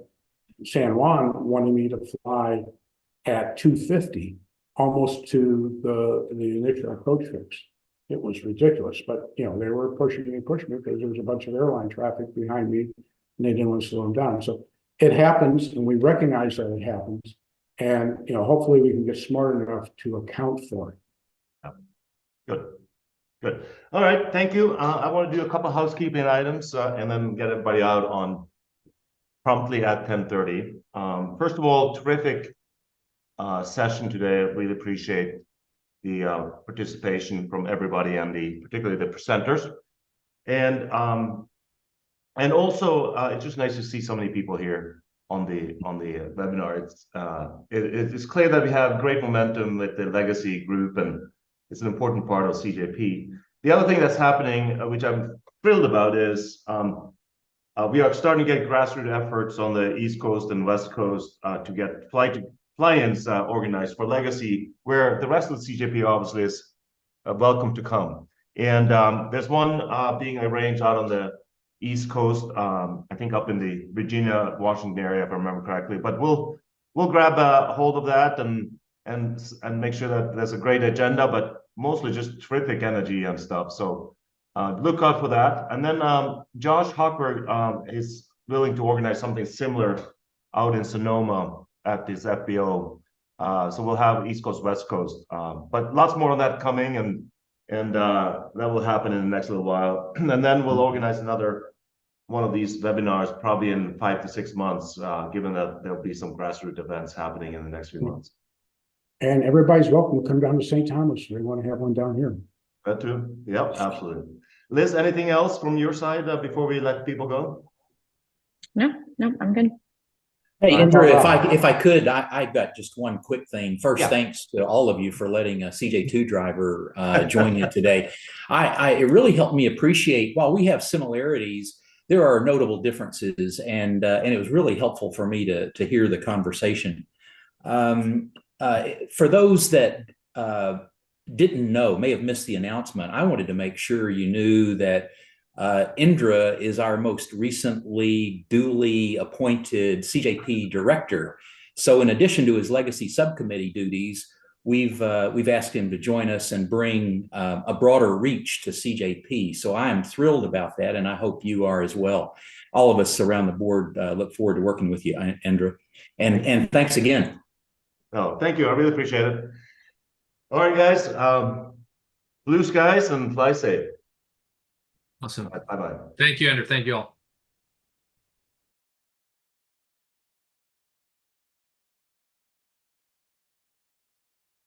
San Juan wanting me to fly at 250, almost to the initial approach fix. It was ridiculous, but they were pushing me because there was a bunch of airline traffic behind me and they didn't want to slow them down. So it happens and we recognize that it happens. And, hopefully we can get smart enough to account for it. Good. All right. Thank you. I want to do a couple of housekeeping items and then get everybody out on promptly at 10:30. First of all, terrific session today. I really appreciate the participation from everybody and particularly the presenters. And also it's just nice to see so many people here on the webinar. It's clear that we have great momentum with the legacy group, and it's an important part of CJP. The other thing that's happening, which I'm thrilled about, is we are starting to get grassroots efforts on the East Coast and West Coast to get fly-ins organized for legacy, where the rest of the CJP obviously is welcome to come. And there's one being arranged out on the East Coast, I think up in the Virginia, Washington area, if I remember correctly. But we'll grab a hold of that and make sure that there's a great agenda, but mostly just terrific energy and stuff. So look out for that. And then Josh Hochberg is willing to organize something similar out in Sonoma at this FBO So we'll have East Coast, West Coast, but lots more of that coming, and that will happen in the next little while. And then we'll organize another one of these webinars probably in 5 to 6 months, given that there'll be some grassroots events happening in the next few months. And everybody's welcome to come down to St. Thomas. We want to have one down here. That too. Yep, absolutely. Liz, anything else from your side before we let people go? No, I'm good. Hey, Andrew, if I could, I've got just one quick thing. First, Yeah. Thanks to all of you for letting a CJ2 driver join you today. It really helped me appreciate, while we have similarities, there are notable differences, and it was really helpful for me to hear the conversation. For those that didn't know, may have missed the announcement, I wanted to make sure you knew that Indra is our most recently duly appointed CJP director. So in addition to his legacy subcommittee duties, we've asked him to join us and bring a broader reach to CJP. So I am thrilled about that, and I hope you are as well. All of us around the board look forward to working with you, Indra. And thanks again. Oh, thank you. I really appreciate it. All right, guys. Blue skies and fly safe. Awesome. Bye-bye. Thank you, Andrew. Thank you all.